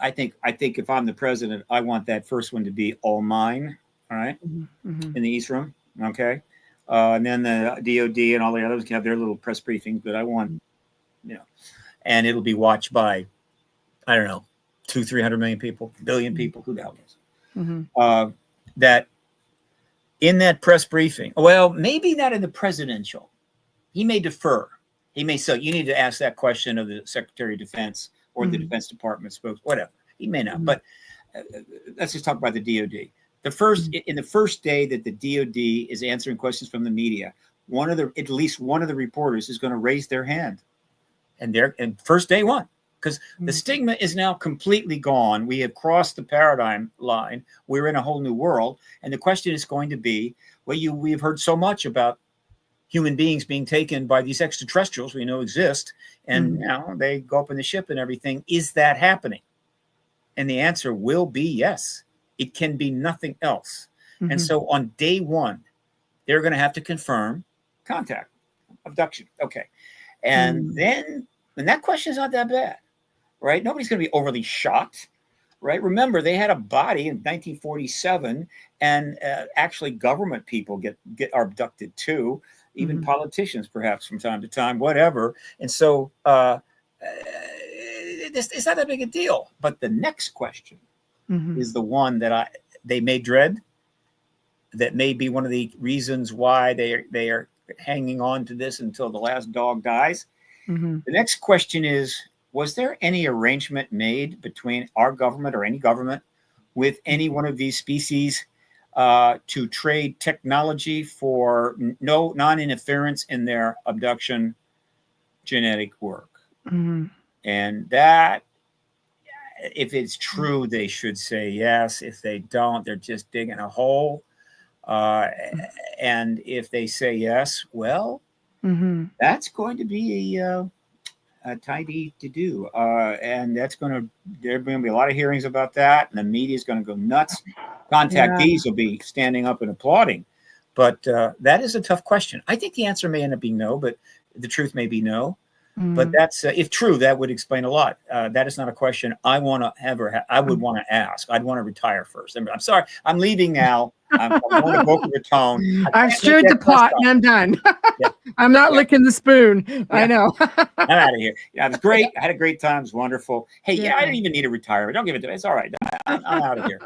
I think if I'm the president, I want that first one to be all mine. All right, in the East Room, okay. And then the DOD and all the others can have their little press briefings, but I want, and it'll be watched by, I don't know, 200-300 million people, billion people, who the hell knows? That in that press briefing, well, maybe not in the presidential, he may defer. He may say, you need to ask that question of the Secretary of Defense or the Defense Department spokesman, whatever. He may not, but let's just talk about the DOD. In the first day that the DOD is answering questions from the media, at least one of the reporters is going to raise their hand, and first day one, because the stigma is now completely gone. We have crossed the paradigm line. We're in a whole new world, and the question is going to be, we've heard so much about human beings being taken by these extraterrestrials we know exist, and now they go up in the ship and everything. Is that happening? And the answer will be yes. It can be nothing else. And so on day one, they're going to have to confirm contact, abduction. Okay. And then, and that question is not that bad, right? Nobody's going to be overly shocked, right? Remember, they had a body in 1947, and actually government people are abducted too, even politicians perhaps from time to time, whatever. And so it's not that big a deal. But the next question is the one that they may dread. That may be one of the reasons why they are hanging on to this until the last dog dies. The next question is, was there any arrangement made between our government or any government with any one of these species to trade technology for no non-interference in their abduction genetic work? And that, if it's true, they should say yes. If they don't, they're just digging a hole. And if they say yes, well, that's going to be a tidy to do. And there's going to be a lot of hearings about that. And the media is going to go nuts. Contactees will be standing up and applauding. But that is a tough question. I think the answer may end up being no, but the truth may be no. But that's if true, that would explain a lot. That is not a question I want to I would want to ask. I'd want to retire first. I'm sorry. I'm leaving now. I'm going to Boca Raton. I've stirred the pot and I'm done. I'm not licking the spoon. I know. I'm out of here. Yeah, it was great. I had a great time. It was wonderful. Hey, I didn't even need a retirement. Don't give it to me. It's all right. I'm out of here.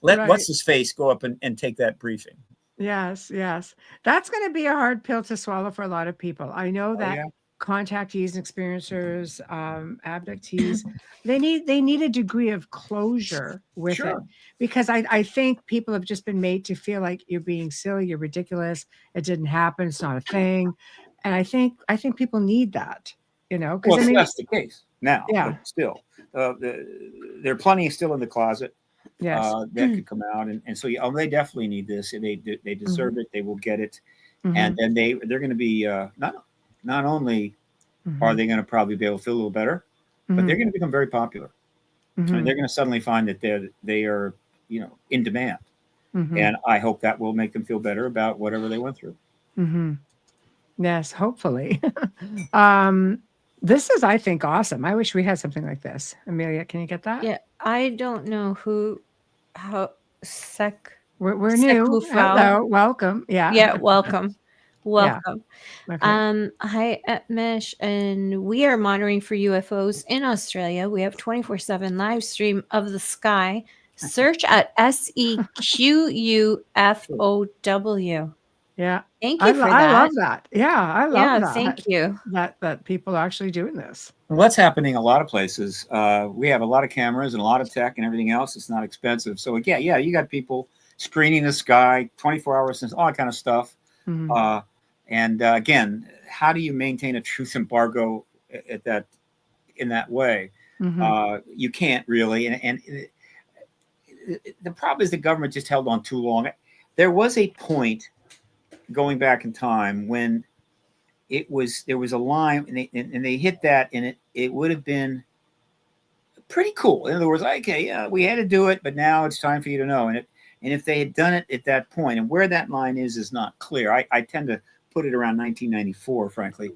What's his face go up and take that briefing. Yes. That's going to be a hard pill to swallow for a lot of people. I know that contactees and experiencers, abductees, they need a degree of closure with it, because I think people have just been made to feel like you're being silly, you're ridiculous, it didn't happen, it's not a thing, and I think people need that, because well, that's the case now. But still, there are plenty still in the closet. That could come out, and so they definitely need this. They deserve it. They will get it, and then they're going to be not only are they going to probably be able to feel a little better, but they're going to become very popular. I mean, they're going to suddenly find that they are in demand, and I hope that will make them feel better about whatever they went through. Yes, hopefully. This is, I think, awesome. I wish we had something like this. Amelia, can you get that? Yeah, I don't know we're new. Hello, welcome. Yeah, welcome. Welcome. Yeah. Okay. Hi, Mish, and we are monitoring for UFOs in Australia. We have 24/7 live stream of the sky. Search at SEQUFOW. Yeah. Thank you for that. I love that. Yeah, I love that. Thank you. That people are actually doing this. Well, that's happening in a lot of places. We have a lot of cameras and a lot of tech and everything else. It's not expensive. So you got people screening the sky 24 hours, all that kind of stuff. And again, how do you maintain a truth embargo in that way? You can't really. And the problem is the government just held on too long. There was a point going back in time when there was a line and they hit that, and it would have been pretty cool. In other words, we had to do it, but now it's time for you to know. And if they had done it at that point, and where that line is not clear. I tend to put it around 1994, frankly.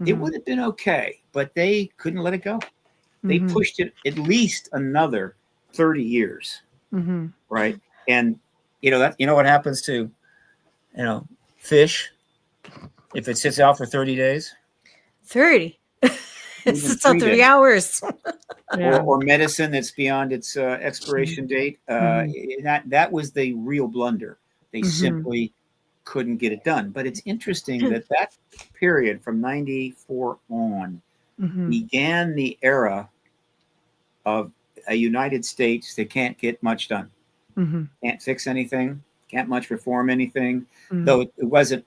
It would have been okay, but they couldn't let it go. They pushed it at least another 30 years, right? And what happens to fish if it sits out for 30 days? 30. It sits out 3 hours. or medicine that's beyond its expiration date. That was the real blunder. They simply couldn't get it done. But it's interesting that period from 94 on began the era of a United States that can't get much done. Can't fix anything, can't much reform anything, though it wasn't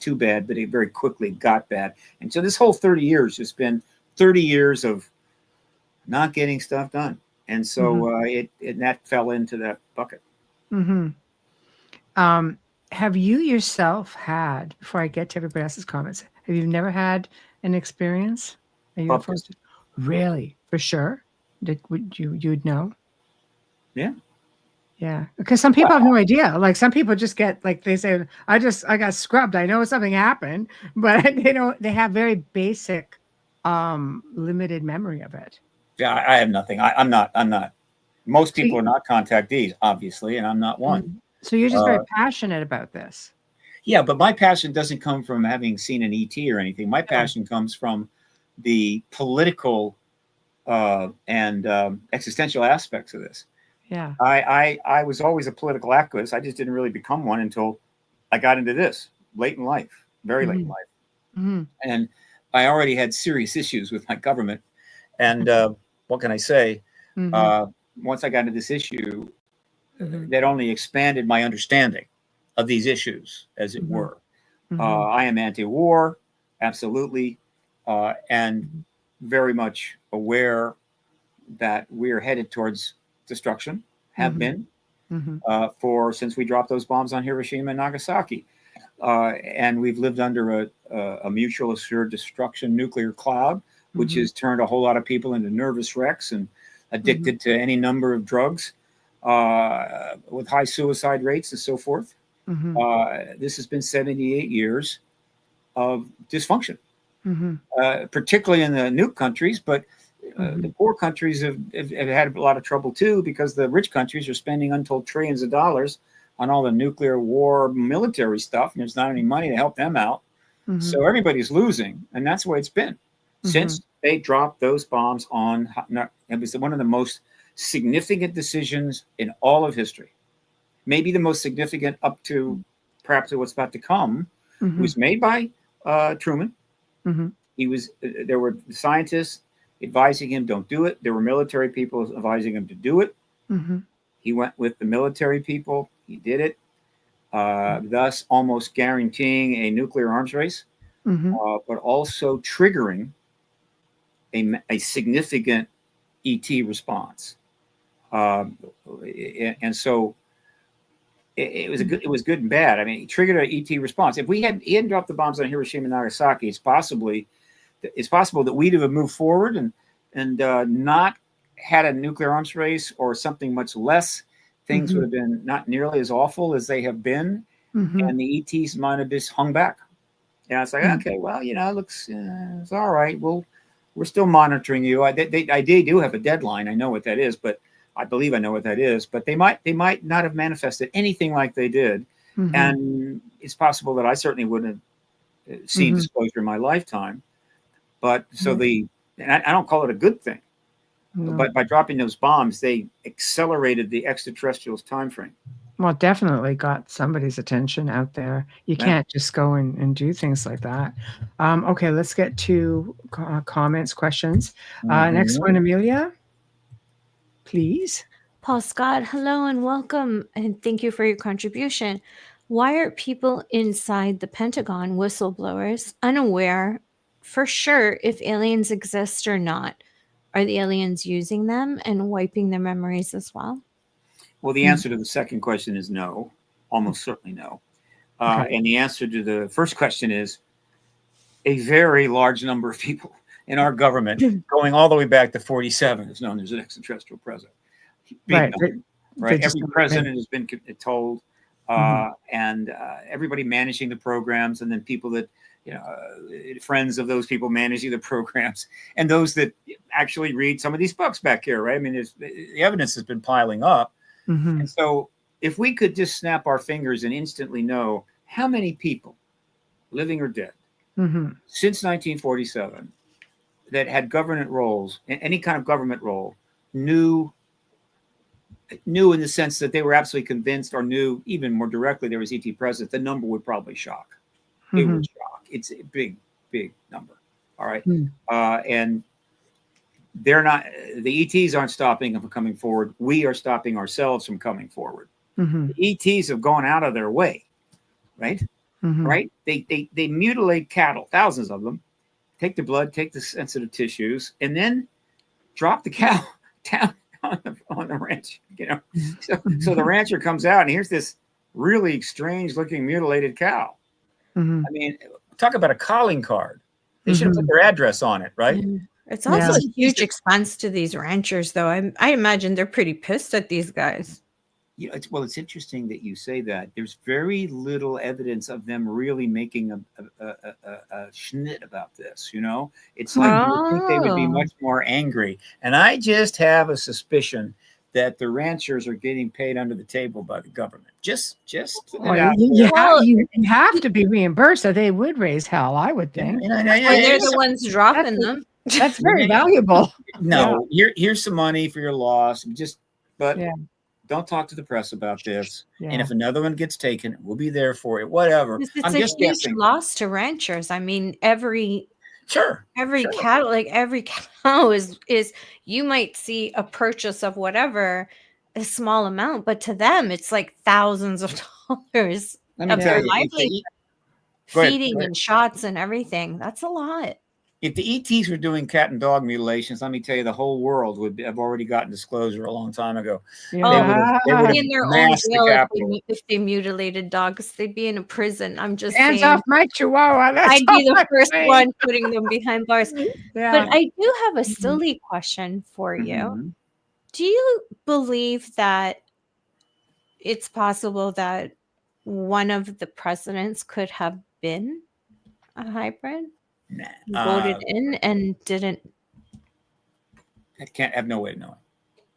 too bad, but it very quickly got bad. And so this whole 30 years has been 30 years of not getting stuff done. And so that fell into that bucket. Have you yourself had, before I get to everybody else's comments, have you never had an experience? Really? For sure? You'd know? Yeah. Yeah, because some people have no idea. Like some people just get like they say, I got scrubbed. I know something happened, but they have very basic, limited memory of it. Yeah, I have nothing. I'm not. Most people are not contactees, obviously, and I'm not one. So you're just very passionate about this. Yeah, but my passion doesn't come from having seen an ET or anything. My passion comes from the political and existential aspects of this. Yeah. I was always a political activist. I just didn't really become one until I got into this late in life, very late in life. And I already had serious issues with my government. And what can I say? Once I got into this issue, that only expanded my understanding of these issues, as it were. I am anti-war, absolutely, and very much aware that we're headed towards destruction, have been since we dropped those bombs on Hiroshima and Nagasaki. And we've lived under a mutual assured destruction nuclear cloud, which has turned a whole lot of people into nervous wrecks and addicted to any number of drugs with high suicide rates and so forth. This has been 78 years of dysfunction, particularly in the nuke countries, but the poor countries have had a lot of trouble too, because the rich countries are spending untold trillions of dollars on all the nuclear war military stuff, and there's not any money to help them out. So everybody's losing, and that's the way it's been since they dropped those bombs on. It was one of the most significant decisions in all of history, maybe the most significant up to perhaps what's about to come. It was made by Truman. There were scientists advising him, don't do it. There were military people advising him to do it. He went with the military people. He did it, thus almost guaranteeing a nuclear arms race, but also triggering a significant ET response. And so it was good and bad. I mean, he triggered an ET response. If he hadn't dropped the bombs on Hiroshima and Nagasaki, it's possible that we'd have moved forward and not had a nuclear arms race or something much less. Things would have been not nearly as awful as they have been, and the ETs might have just hung back. Yeah, it's like, okay, well, it looks it's all right. We're still monitoring you. They do have a deadline. I know what that is, but I believe I know what that is. But they might not have manifested anything like they did, and it's possible that I certainly wouldn't have seen disclosure in my lifetime. But and I don't call it a good thing. But by dropping those bombs, they accelerated the extraterrestrials' time frame. Well, definitely got somebody's attention out there. You can't just go and do things like that. Okay, let's get to comments, questions. Next one, Amelia, please. Paul Scott, hello and welcome, and thank you for your contribution. Why are people inside the Pentagon, whistleblowers, unaware for sure if aliens exist or not? Are the aliens using them and wiping their memories as well? Well, the answer to the second question is no, almost certainly no. And the answer to the first question is a very large number of people in our government, going all the way back to 47, is known as an extraterrestrial president. Right. Every president has been told, and everybody managing the programs, and then people that, friends of those people managing the programs, and those that actually read some of these books back here, right? I mean, the evidence has been piling up. And so if we could just snap our fingers and instantly know how many people, living or dead, since 1947, that had government roles, any kind of government role, knew in the sense that they were absolutely convinced, or knew even more directly there was ET present, the number would probably shock. It would shock. It's a big, big number. All right. And they're not, the ETs aren't stopping them from coming forward. We are stopping ourselves from coming forward. The ETs have gone out of their way, right? Right? They mutilate cattle, thousands of them, take the blood, take the sensitive tissues, and then drop the cow down on the ranch, So the rancher comes out and here's this really strange looking mutilated cow. I mean, talk about a calling card. They should have put their address on it, right? It's also a huge expense to these ranchers, though. I imagine they're pretty pissed at these guys. It's interesting that you say that. There's very little evidence of them really making a schnit about this. It's like you would think they would be Oh. much more angry. And I just have a suspicion that the ranchers are getting paid under the table by the government. Just Well, it out you, there. you have to be reimbursed, or they would raise hell, I would think. And Or they're the ones dropping them. That's very valuable. No, here's some money for your loss. But Yeah. don't talk to the press about this. Yeah. And if another one gets taken, we'll be there for it. Whatever. It's I'm a just huge guessing. loss to ranchers. I mean, every Sure. cattle, like every cow is you might see a purchase of whatever, a small amount, but to them it's like thousands of dollars Let me of tell their you, livelihood, Go ahead. feeding and shots and everything. That's a lot. If the ETs were doing cat and dog mutilations, let me tell you, the whole world would have already gotten disclosure a long time ago. Yeah. They would Be in their own massed the jail Capitol. if they mutilated dogs. They'd be in a prison. I'm just Hands saying. off my chihuahua. That's I'd be all the I'm first saying. one putting them behind bars. Yeah. But I do have a silly question for you. Mhm. Do you believe that it's possible that one of the presidents could have been a hybrid, Nah. voted in and didn't? I can't have no way to know.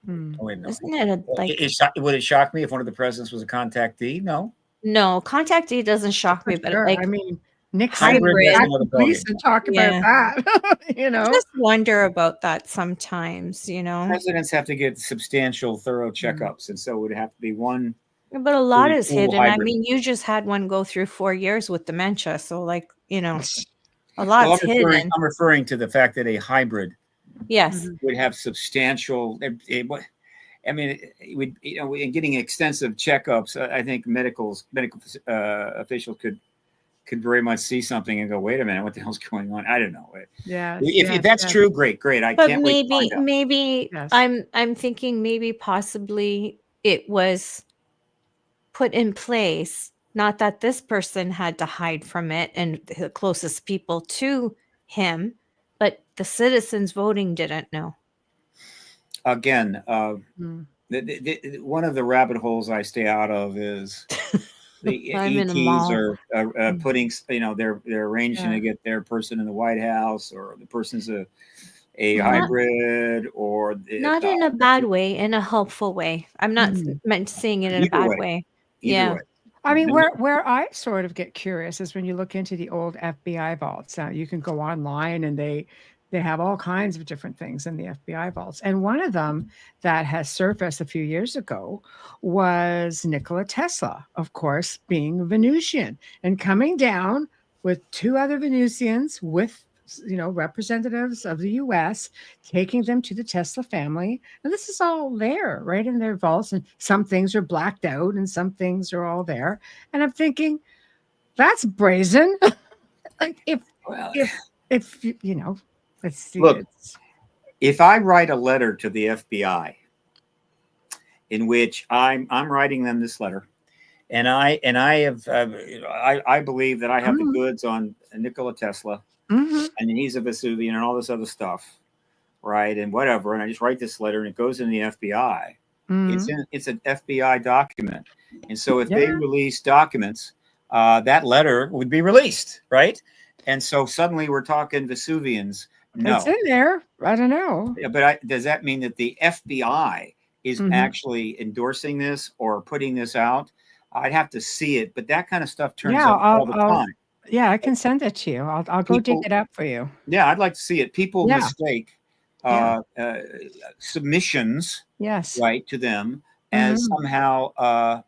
Hmm. No way to know. Isn't it Would it shock me if one of the presidents was a contactee? No. no, contactee doesn't shock me, but Sure. like I mean, Nixon, Hybrid, that's back another to police ballgame. and talk Yeah. about that. I just wonder about that sometimes, Presidents have to get substantial, thorough checkups, and so it would have to be one. But a lot is cool hidden. I hybrid. mean, you just had one go through 4 years with dementia, so a Well, lot's hidden. I'm referring to the fact that a hybrid Yes. would have substantial. I mean, it would, in getting extensive checkups, I think medical officials could very much see something and go, "Wait a minute, what the hell's going on?" I don't know. Yeah. If that's true, great. I But can't wait to find out. maybe Yes. I'm thinking maybe possibly it was put in place, not that this person had to hide from it and the closest people to him, but the citizens voting didn't know. Again, Hmm. one of the rabbit holes I stay out of is the I'm in a ETs mall. are putting, they're arranging Yeah. to get their person in the White House, or the person's a Not- hybrid, or Not in a bad way, in a helpful way. I'm not meant saying it in a Either bad way. way. Either Yeah. way. I mean, where I sort of get curious is when you look into the old FBI vaults. Now you can go online and they have all kinds of different things in the FBI vaults. And one of them that has surfaced a few years ago was Nikola Tesla, of course, being a Venusian and coming down with two other Venusians with representatives of the US, taking them to the Tesla family. And this is all there, right in their vaults. And some things are blacked out and some things are all there. And I'm thinking, that's brazen. Like if let's see. Look, if I write a letter to the FBI in which I'm writing them this letter, and I have I believe that I have the goods on Nikola Tesla, and he's a Vesuvian and all this other stuff, right? And whatever. And I just write this letter and it goes in the FBI. It's an FBI document. And so if they release documents, that letter would be released, right? And so suddenly we're talking Vesuvians. No. It's in there. I don't know. But does that mean that the FBI is actually endorsing this or putting this out? I'd have to see it, but that kind of stuff turns up all the time. Yeah, I can send it to you. I'll go dig it up for you. Yeah, I'd like to see it. People mistake submissions, right, to them as somehow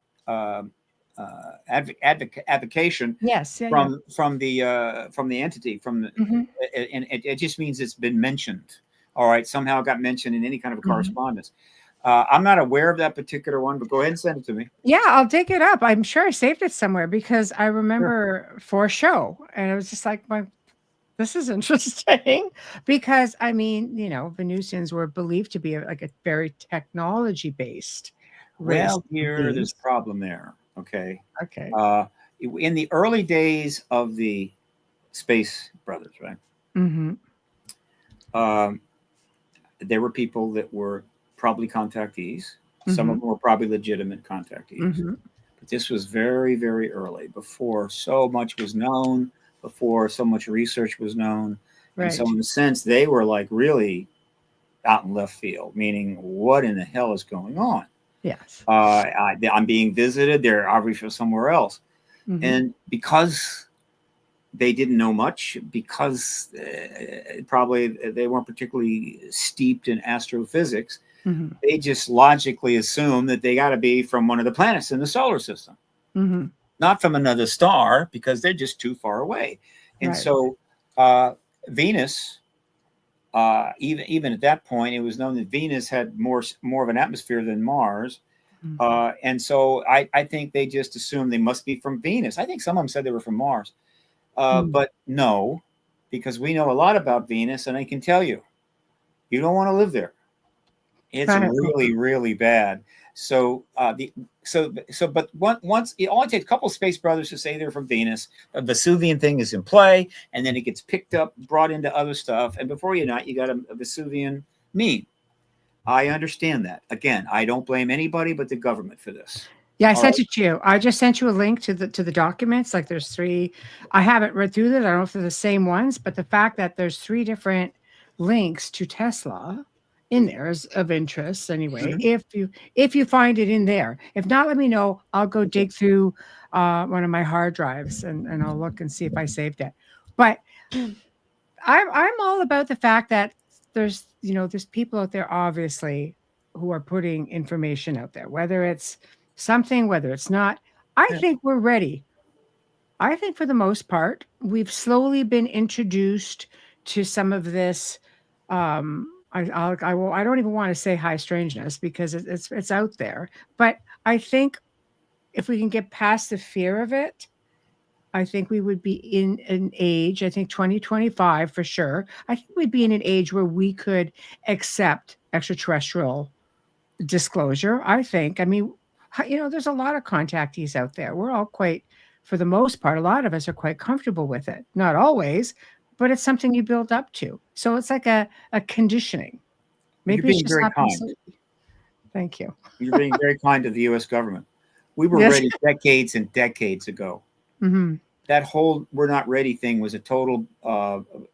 advocation from the entity, and it just means it's been mentioned. All right, somehow got mentioned in any kind of a correspondence. I'm not aware of that particular one, but go ahead and send it to me. Yeah, I'll dig it up. I'm sure I saved it somewhere because I remember for a show, and it was just like, this is interesting because I mean, Venusians were believed to be like a very technology based. Well, there's a problem there. Okay. Okay. In the early days of the Space Brothers, right? There were people that were probably contactees, Some of them were probably legitimate contactees. Mm-hmm. But this was very, very early, before so much was known, before so much research was known. Right. And so in a sense, they were like really out in left field, meaning what in the hell is going on? Yes. I'm being visited. They're obviously somewhere else. Mm-hmm. And because they didn't know much, because probably they weren't particularly steeped in astrophysics, they just logically assume that they got to be from one of the planets in the solar system, not from another star, because they're just too far away. And so Venus, even at that point, it was known that Venus had more of an atmosphere than Mars. And so I think they just assumed they must be from Venus. I think some of them said they were from Mars. But no, because we know a lot about Venus, and I can tell you, you don't want to live there. It's really, really bad. So, but once it only takes a couple of space brothers to say they're from Venus. A Vesuvian thing is in play, and then it gets picked up, brought into other stuff, and before you know it, you got a Vesuvian meme. I understand that. Again, I don't blame anybody but the government for this. Yeah, I sent it to you. I just sent you a link to the documents. Like there's 3. I haven't read through them. I don't know if they're the same ones, but the fact that there's 3 different links to Tesla in there is of interest anyway. If you find it in there. If not, let me know. I'll go dig through one of my hard drives and I'll look and see if I saved it. But I'm all about the fact that there's people out there obviously who are putting information out there, whether it's something, whether it's not. I think we're ready. I think for the most part, we've slowly been introduced to some of this. I don't even want to say high strangeness because it's out there. But I think if we can get past the fear of it, I think we would be in an age, I think 2025 for sure. I think we'd be in an age where we could accept extraterrestrial disclosure. I mean, there's a lot of contactees out there. We're all quite, for the most part, a lot of us are quite comfortable with it. Not always, but it's something you build up to. So it's like a conditioning. Maybe you're being very kind. Thank you. You're being very kind to the U.S. government. We were ready decades and decades ago. That whole "we're not ready" thing was a total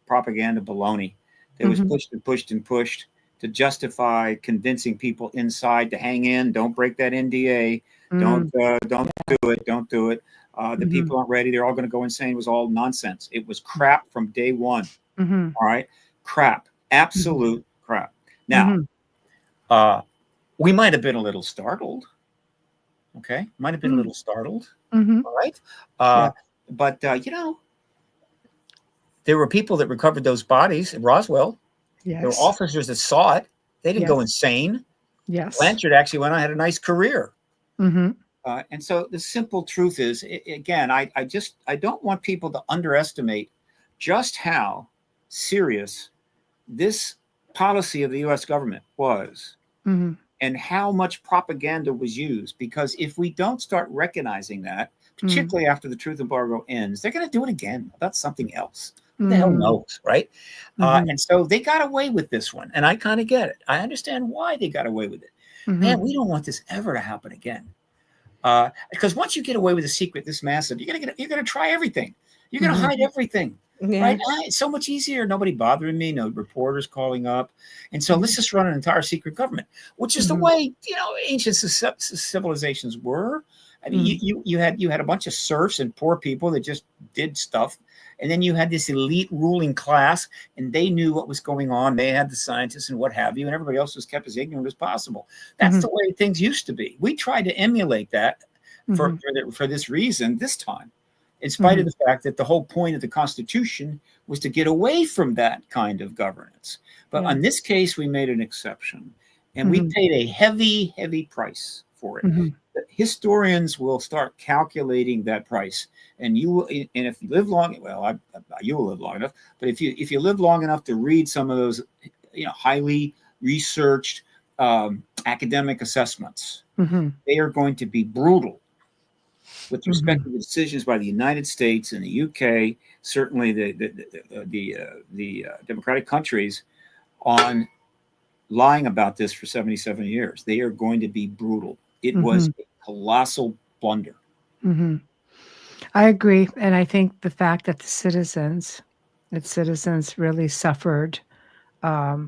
propaganda baloney. It was pushed and pushed and pushed to justify convincing people inside to hang in, don't break that NDA, don't do it. The people aren't ready. They're all going to go insane. It was all nonsense. It was crap from day one. All right. Crap. Absolute crap. Now, we might have been a little startled. Okay. Might have been a little startled. All right. But, there were people that recovered those bodies at Roswell. Yes. There were officers that saw it. They didn't go insane. Yes. Blanchard actually went on, had a nice career. And so the simple truth is, again, I don't want people to underestimate just how serious this policy of the U.S. government was and how much propaganda was used. Because if we don't start recognizing that, particularly after the truth embargo ends, they're going to do it again about something else. Who the hell knows, right? And so they got away with this one. And I kind of get it. I understand why they got away with it. Man, we don't want this ever to happen again. Because once you get away with a secret this massive, you're gonna try everything. You're gonna hide everything, right? It's so much easier. Nobody bothering me, no reporters calling up, and so let's just run an entire secret government, which is the way ancient civilizations were. I mean, you had a bunch of serfs and poor people that just did stuff, and then you had this elite ruling class, and they knew what was going on. They had the scientists and what have you, and everybody else was kept as ignorant as possible. That's the way things used to be. We tried to emulate that for this reason this time, in spite of the fact that the whole point of the Constitution was to get away from that kind of governance. But in this case, we made an exception, and we paid a heavy, heavy price for it. Historians will start calculating that price, and if you live long, you will live long enough. But if you live long enough to read some of those, highly researched academic assessments, they are going to be brutal with respect to the decisions by the United States and the UK, certainly the democratic countries, on lying about this for 77 years. They are going to be brutal. It was a colossal blunder. I agree. And I think the fact that its citizens really suffered a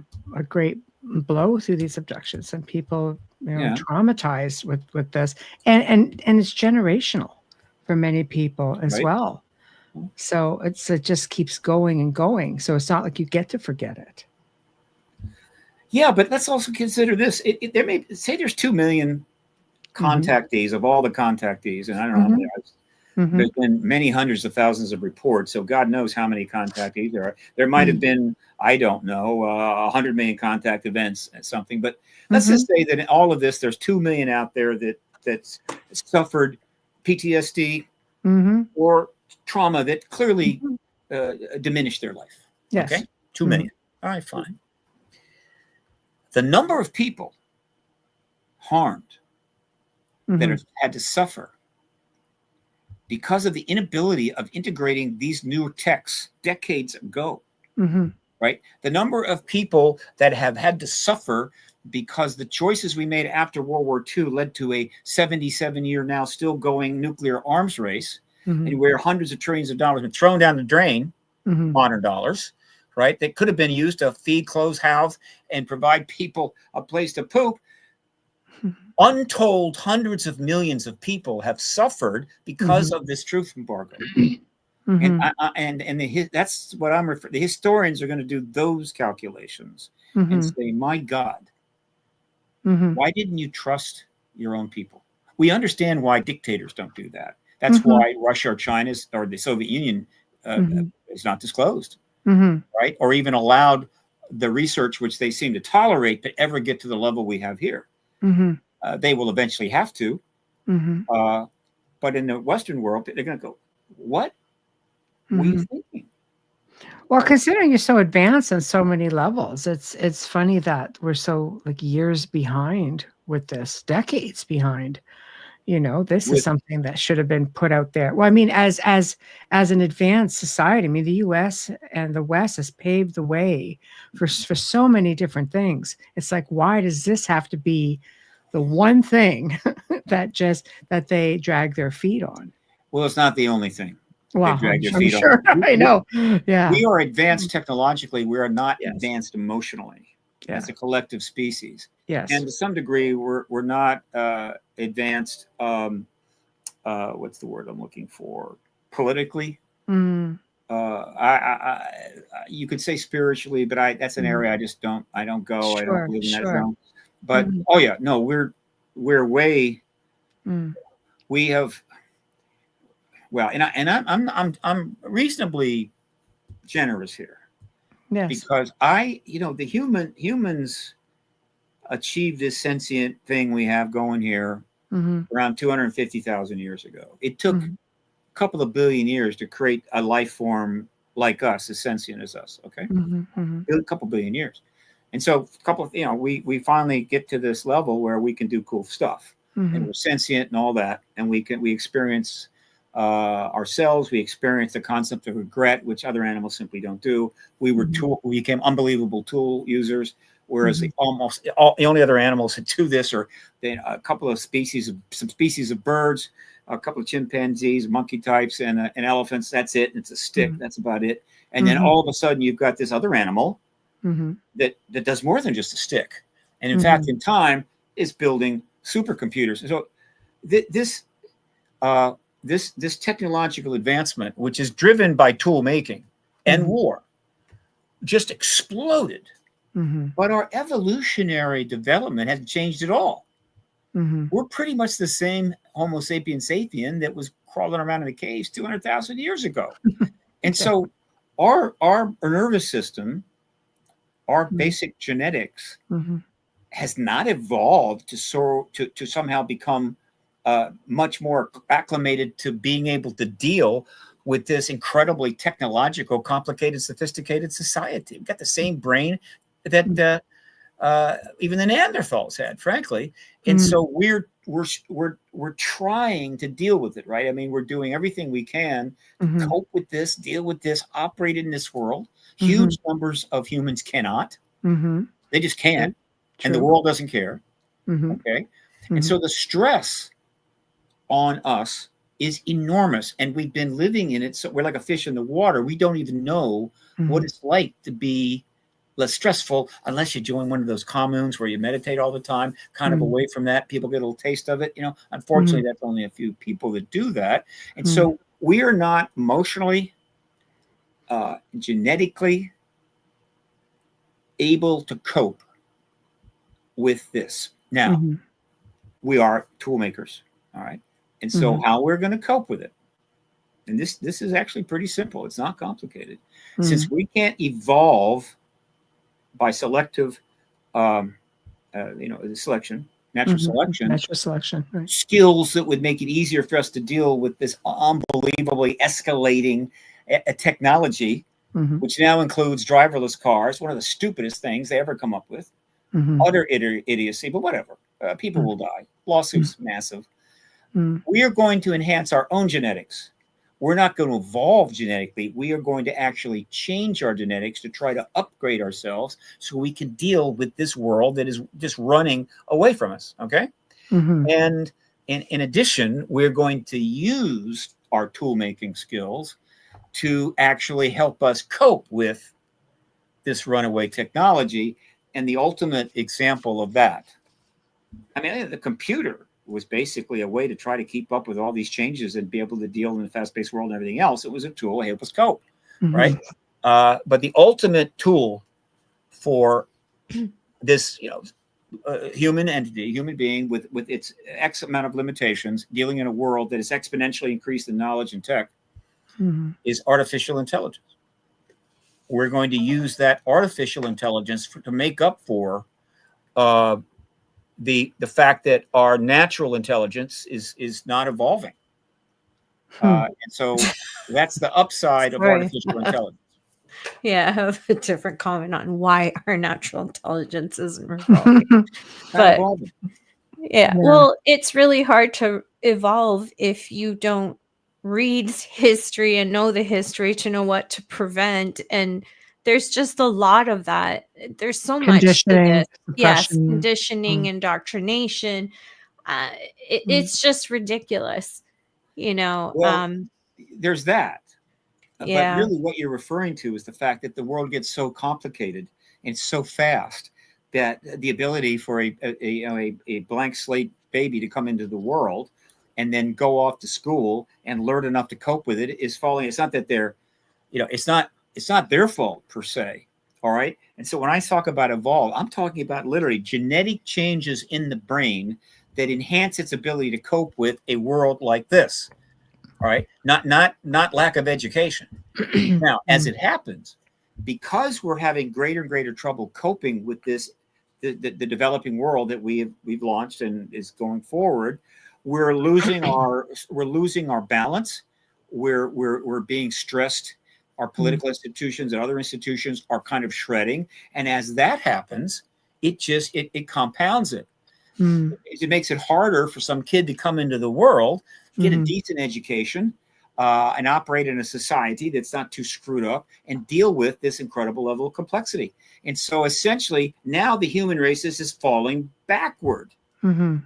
great blow through these abductions, and people, traumatized with this, and it's generational for many people as well. So it just keeps going and going. So it's not like you get to forget it. Yeah, but let's also consider this. There may say there's 2 million contactees of all the contactees, and I don't know how many. There's been many hundreds of thousands of reports, so God knows how many contactees there are. There might have been, I don't know, 100 million contact events and something. But let's just say that in all of this, there's 2 million out there that's suffered PTSD or trauma that clearly diminished their life. Yes. Okay, 2 million. All right, fine. The number of people harmed that have had to suffer because of the inability of integrating these new techs decades ago, right? The number of people that have had to suffer because the choices we made after World War II led to a 77-year now still going nuclear arms race, and where hundreds of trillions of dollars have been thrown down the drain, modern dollars, right? That could have been used to feed, clothes, house, and provide people a place to poop. Untold hundreds of millions of people have suffered because of this truth embargo. And that's what I'm referring. The historians are going to do those calculations and say, my God, why didn't you trust your own people? We understand why dictators don't do that. That's why Russia or China or the Soviet Union is not disclosed, right? Or even allowed the research which they seem to tolerate to ever get to the level we have here. They will eventually have to. But in the Western world, they're going to go, what? What are you thinking? Well, considering you're so advanced on so many levels, it's funny that we're so like years behind with this, decades behind. This is something that should have been put out there. Well, I mean, as an advanced society, I mean, the U.S. and the West has paved the way for so many different things. It's like, why does this have to be the one thing that they drag their feet on? Well, it's not the only thing. Well, they drag their I'm feet sure. on. I know. Yeah. We are advanced technologically. We are not advanced emotionally as a collective species. Yes. And to some degree, we're not advanced. What's the word I'm looking for? Politically. You could say spiritually, but that's an area I just don't go. I don't believe in that zone. But we're way. We have. Well, and I'm reasonably generous here. Yes. Because the humans achieved this sentient thing we have going here around 250,000 years ago. It took a couple of billion years to create a life form like us, as sentient as us. Okay, a couple billion years, and so we finally get to this level where we can do cool stuff, and we're sentient and all that, and we experience ourselves. We experience the concept of regret, which other animals simply don't do. We became unbelievable tool users. Whereas the only other animals that do this are a couple of species of birds, a couple of chimpanzees, monkey types, and elephants. That's it. It's a stick. That's about it. And then all of a sudden, you've got this other animal that does more than just a stick. And in fact, in time, is building supercomputers. So this technological advancement, which is driven by tool making and war, just exploded. But our evolutionary development hasn't changed at all. We're pretty much the same Homo sapiens sapien that was crawling around in the caves 200,000 years ago. And so our nervous system, our basic genetics has not evolved to somehow become much more acclimated to being able to deal with this incredibly technological, complicated, sophisticated society. We've got the same brain that even the Neanderthals had, frankly, and so we're trying to deal with it, right? I mean, we're doing everything we can to cope with this, deal with this, operate in this world. Huge numbers of humans cannot; they just can't. and the world doesn't care. Mm-hmm. Okay. Mm-hmm. And so the stress on us is enormous, and we've been living in it. So we're like a fish in the water. We don't even know what it's like to be less stressful unless you join one of those communes where you meditate all the time, kind of away from that. People get a little taste of it. Unfortunately, that's only a few people that do that. And so we are not emotionally, genetically able to cope with this. Now, we are tool makers. All right. And so how we're going to cope with it. And this is actually pretty simple. It's not complicated. Since we can't evolve by selective, selection, natural selection, right. Skills that would make it easier for us to deal with this unbelievably escalating technology, which now includes driverless cars, one of the stupidest things they ever come up with, utter idiocy, but whatever. People will die. Lawsuits, massive. We are going to enhance our own genetics. We're not going to evolve genetically. We are going to actually change our genetics to try to upgrade ourselves so we can deal with this world that is just running away from us. Okay. And in addition, we're going to use our tool making skills to actually help us cope with this runaway technology. And the ultimate example of that, I mean, the computer was basically a way to try to keep up with all these changes and be able to deal in a fast-paced world and everything else. It was a tool to help us cope, right? But the ultimate tool for this, human entity, human being with its X amount of limitations, dealing in a world that has exponentially increased in knowledge and tech, is artificial intelligence. We're going to use that artificial intelligence to make up for the fact that our natural intelligence is not evolving. And so that's the upside of artificial intelligence. Yeah, I have a different comment on why our natural intelligence isn't evolving. But yeah, well, it's really hard to evolve if you don't read history and know the history to know what to prevent. And there's just a lot of that. There's so much to this. Yes, conditioning, indoctrination. It's just ridiculous, Well, there's that. Yeah. But really what you're referring to is the fact that the world gets so complicated and so fast that the ability for a blank slate baby to come into the world and then go off to school and learn enough to cope with it is falling. It's not that they're, it's not their fault per se. All right. And so when I talk about evolve, I'm talking about literally genetic changes in the brain that enhance its ability to cope with a world like this. All right. Not lack of education. Now, as it happens, because we're having greater and greater trouble coping with this, the developing world that we've launched and is going forward, we're losing our balance. We're being stressed. Our political institutions and other institutions are kind of shredding. And as that happens, it compounds it. It makes it harder for some kid to come into the world, get a decent education, and operate in a society that's not too screwed up and deal with this incredible level of complexity. And so essentially now the human race is falling backward. The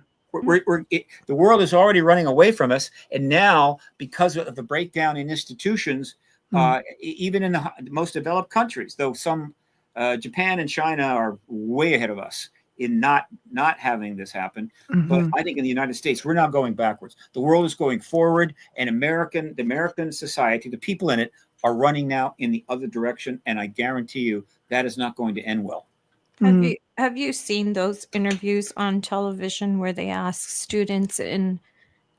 world is already running away from us. And now, because of the breakdown in institutions, even in the most developed countries, though some Japan and China are way ahead of us in not having this happen. But I think in the United States, we're now going backwards. The world is going forward, and the American society, the people in it, are running now in the other direction. And I guarantee you that is not going to end well. Have you seen those interviews on television where they ask students in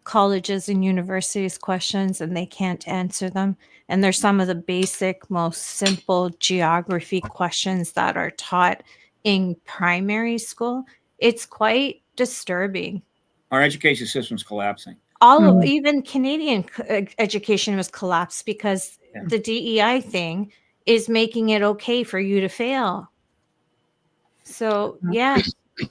colleges and universities questions and they can't answer them? And there's some of the basic, most simple geography questions that are taught in primary school. It's quite disturbing. Our education system's collapsing. Even Canadian education was collapsed because the DEI thing is making it okay for you to fail. So, yeah.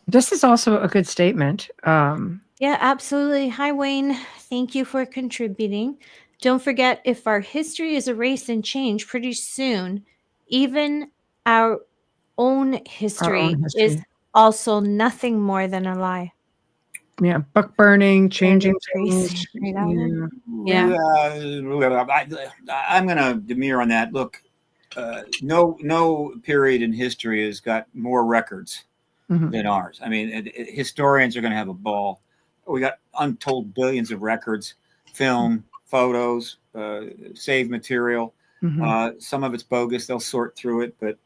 This is also a good statement. Yeah, absolutely. Hi, Wayne. Thank you for contributing. Don't forget, if our history is erased and changed pretty soon, even our own history is also nothing more than a lie. Yeah, book burning, changing things. Right, Alan? Yeah. I'm going to demur on that. Look, no period in history has got more records than ours. I mean, historians are going to have a ball. We got untold billions of records, film, photos, saved material. Some of it's bogus. They'll sort through it, but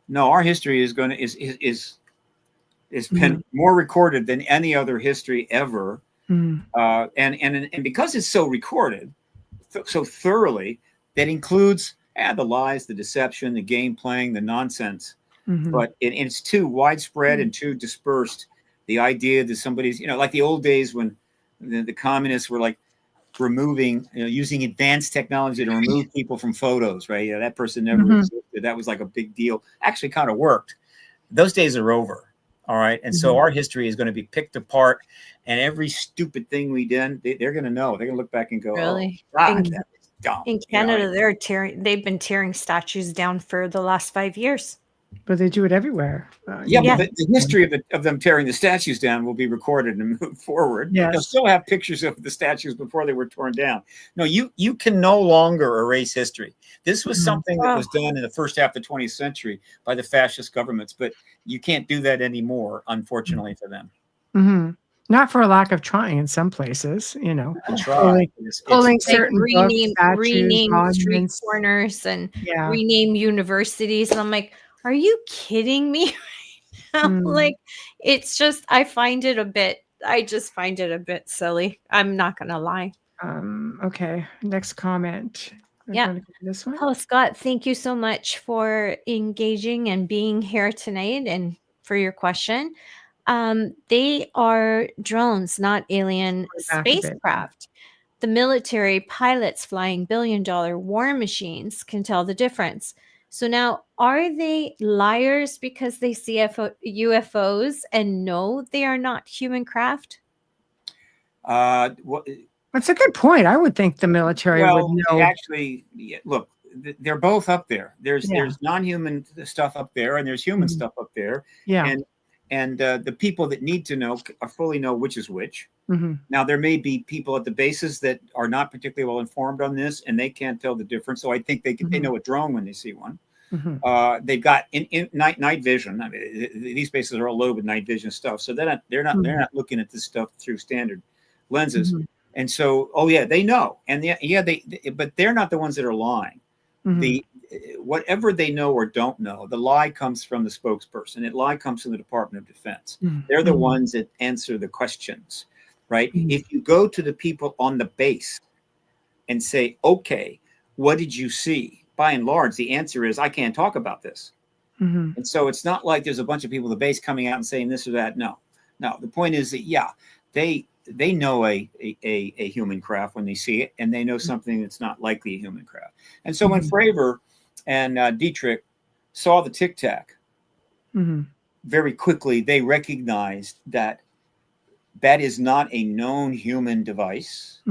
no, our history is going to is been more recorded than any other history ever. And because it's so recorded so thoroughly, that includes the lies, the deception, the game playing, the nonsense. But it's too widespread and too dispersed. The idea that somebody's, like the old days when the communists were like removing, using advanced technology to remove people from photos, right? That person never existed. That was like a big deal. Actually kind of worked. Those days are over. All right. And so our history is going to be picked apart, and every stupid thing we did, they're going to know. They're going to look back and go, really? Oh, God, that was dumb. In Canada, they've been tearing statues down for the last 5 years. But they do it everywhere. But the history of them tearing the statues down will be recorded and moved forward. Yes. They'll still have pictures of the statues before they were torn down. No, you can no longer erase history. This was something that was done in the first half of the 20th century by the fascist governments, but you can't do that anymore, unfortunately, for them. Not for a lack of trying in some places, Try. Pulling Like certain rename street corners and rename universities. And I'm like, are you kidding me right now? Like, it's just, I just find it a bit silly. I'm not going to lie. Okay. Next comment. This one. Oh, Scott, thank you so much for engaging and being here tonight and for your question. They are drones, not alien spacecraft. The military pilots flying billion-dollar war machines can tell the difference. So now, are they liars because they see UFOs and know they are not human craft? That's a good point. I would think the military would know. Actually, look, they're both up there. There's non-human stuff up there, and there's human stuff up there. Yeah. And the people that need to know fully know which is which. Now, there may be people at the bases that are not particularly well informed on this, and they can't tell the difference. So I think they know a drone when they see one. They've got in night vision. I mean, these bases are all loaded with night vision stuff, so they're not looking at this stuff through standard lenses. And so, they know, and but they're not the ones that are lying. Whatever they know or don't know, the lie comes from the spokesperson. The lie comes from the Department of Defense. They're the ones that answer the questions, right? If you go to the people on the base and say, okay, what did you see? By and large, the answer is, I can't talk about this. And so it's not like there's a bunch of people at the base coming out and saying this or that. No, the point is that, they know a human craft when they see it, and they know something that's not likely a human craft. And so when Fravor and Dietrich saw the Tic Tac, very quickly they recognized that is not a known human device.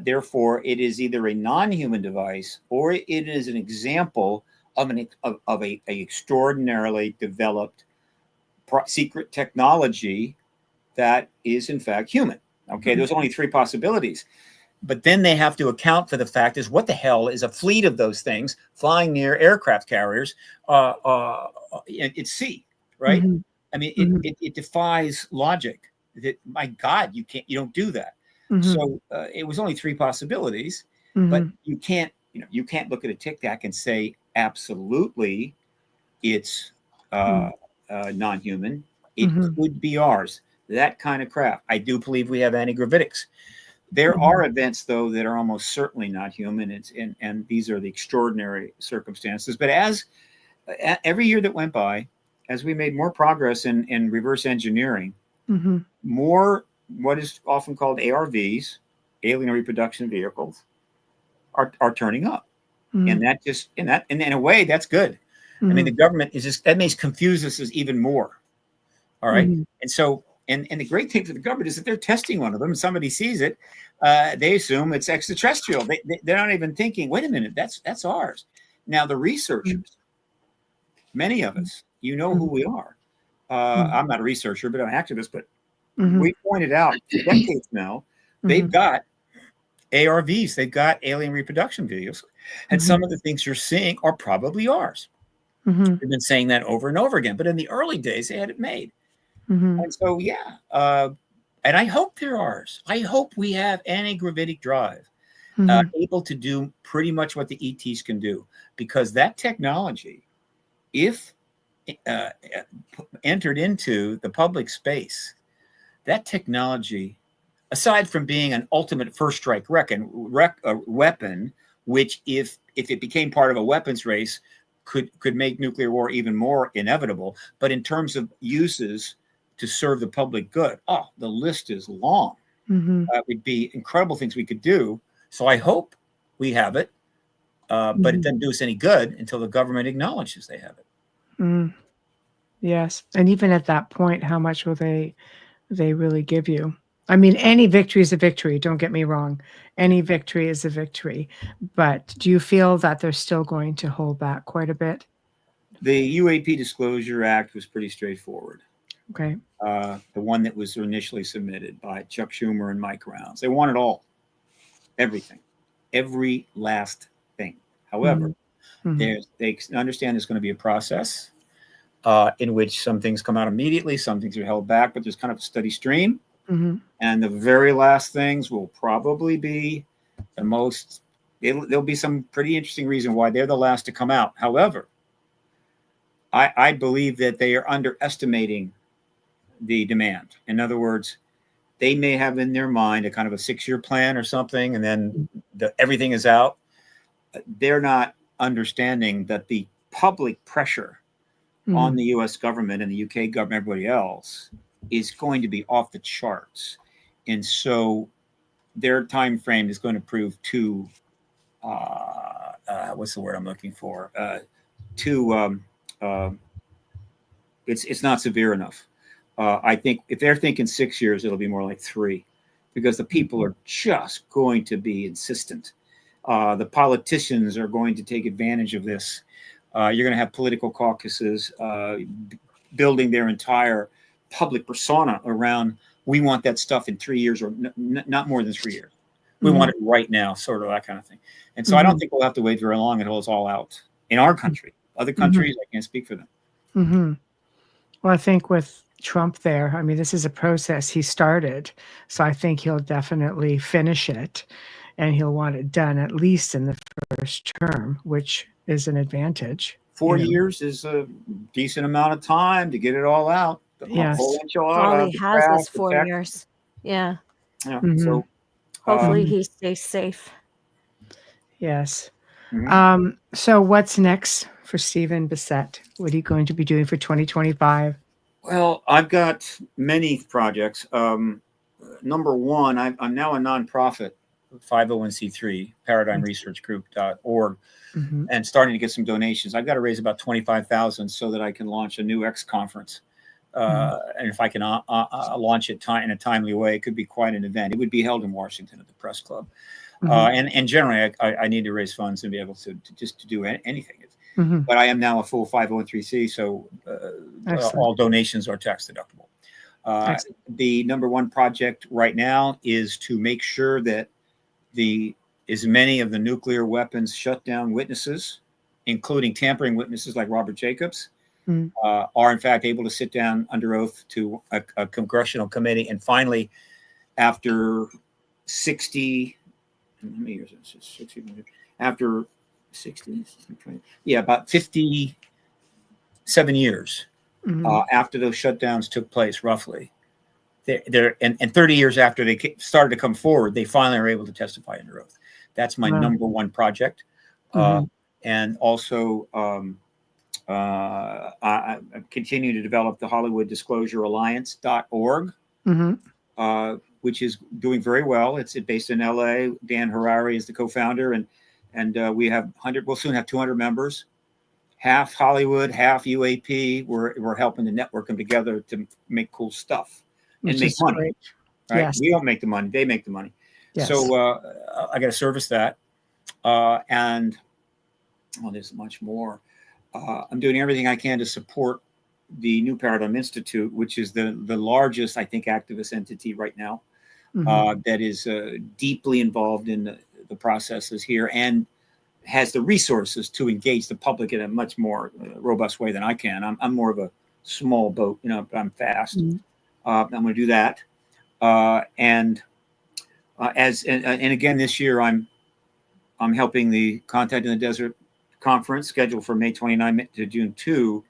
Therefore, it is either a non-human device or it is an example of a extraordinarily developed secret technology that is in fact human. Okay, there's only three possibilities, but then they have to account for the fact is what the hell is a fleet of those things flying near aircraft carriers at sea, right? I mean, it defies logic. That, my God, you don't do that. So it was only three possibilities, but you can't look at a Tic Tac and say absolutely it's non-human. It could be ours. That kind of craft. I do believe we have anti-gravitics. There are events, though, that are almost certainly not human, and these are the extraordinary circumstances. But as every year that went by, as we made more progress in reverse engineering, more what is often called ARVs, alien reproduction vehicles, are turning up, and that just in a way that's good. I mean, the government that makes confuse us even more. All right, and so. And the great thing for the government is that they're testing one of them and somebody sees it. They assume it's extraterrestrial. They're not even thinking, wait a minute, that's ours. Now, the researchers, many of us, who we are, I'm not a researcher, but I'm an activist. But we pointed out for decades now, they've got ARVs, they've got alien reproduction videos, and some of the things you're seeing are probably ours. We've been saying that over and over again, but in the early days, they had it made. And so, and I hope they're ours. I hope we have anti-gravitic drive, able to do pretty much what the ETs can do, because that technology, if entered into the public space, that technology, aside from being an ultimate first strike weapon, which if it became part of a weapons race, could make nuclear war even more inevitable. But in terms of uses to serve the public good, the list is long. That would be incredible things we could do. So I hope we have it, but it doesn't do us any good until the government acknowledges they have it. Yes, and even at that point, how much will they really give you? I mean, any victory is a victory. Don't get me wrong. Any victory is a victory. But do you feel that they're still going to hold back quite a bit? The UAP Disclosure Act was pretty straightforward. Okay. The one that was initially submitted by Chuck Schumer and Mike Rounds. They want it all. Everything. Every last thing. However, they understand there's going to be a process in which some things come out immediately, some things are held back, but there's kind of a steady stream. And the very last things will probably be the most, there'll be some pretty interesting reason why they're the last to come out. However, I believe that they are underestimating the demand. In other words, they may have in their mind a kind of a 6-year plan or something, and then everything is out. They're not understanding that the public pressure on the U.S. government and the UK government, everybody else, is going to be off the charts. And so their time frame is going to prove too, what's the word I'm looking for? It's not severe enough. I think if they're thinking 6 years, it'll be more like 3, because the people are just going to be insistent. The politicians are going to take advantage of this. You're going to have political caucuses building their entire public persona around, we want that stuff in 3 years, or not more than 3 years. We want it right now, sort of that kind of thing. And so I don't think we'll have to wait very long until it's all out in our country. Other countries, I can't speak for them. Well, I think with Trump there, I mean, this is a process he started. So I think he'll definitely finish it, and he'll want it done at least in the first term, which is an advantage. 4 years is a decent amount of time to get it all out. Yes. All he has is 4 years. Yeah. So hopefully he stays safe. Yes. So what's next for Stephen Bassett? What are you going to be doing for 2025? Well, I've got many projects. Number one, I'm now a nonprofit, 501c3, paradigmresearchgroup.org, and starting to get some donations. I've got to raise about $25,000 so that I can launch a new X conference. And if I can launch it in a timely way, it could be quite an event. It would be held in Washington at the Press Club. And generally, I need to raise funds and be able to do anything. But I am now a full 501c3, so all donations are tax deductible. The number one project right now is to make sure that as many of the nuclear weapons shutdown witnesses, including tampering witnesses like Robert Jacobs, are in fact able to sit down under oath to a congressional committee. And finally, after 60, how many years is this? 60, after 60, about 57 years after those shutdowns took place, roughly. And 30 years after they started to come forward, they finally are able to testify under oath. That's my number one project. And also, I continue to develop the Hollywood Disclosure Alliance.org, which is doing very well. It's based in LA. Dan Harari is the co-founder, and we have we'll soon have 200 members, half Hollywood, half UAP. We're helping to network them together to make cool stuff and make money. Great. Right? Yes. We don't make the money; they make the money. Yes. So I got to service that, and there's much more. I'm doing everything I can to support the New Paradigm Institute, which is the largest, I think, activist entity right now that is deeply involved in the processes here and has the resources to engage the public in a much more robust way than I can. I'm more of a small boat, but I'm fast. I'm going to do that. And again, this year I'm helping the Contact in the Desert conference scheduled for May 29 to June 2,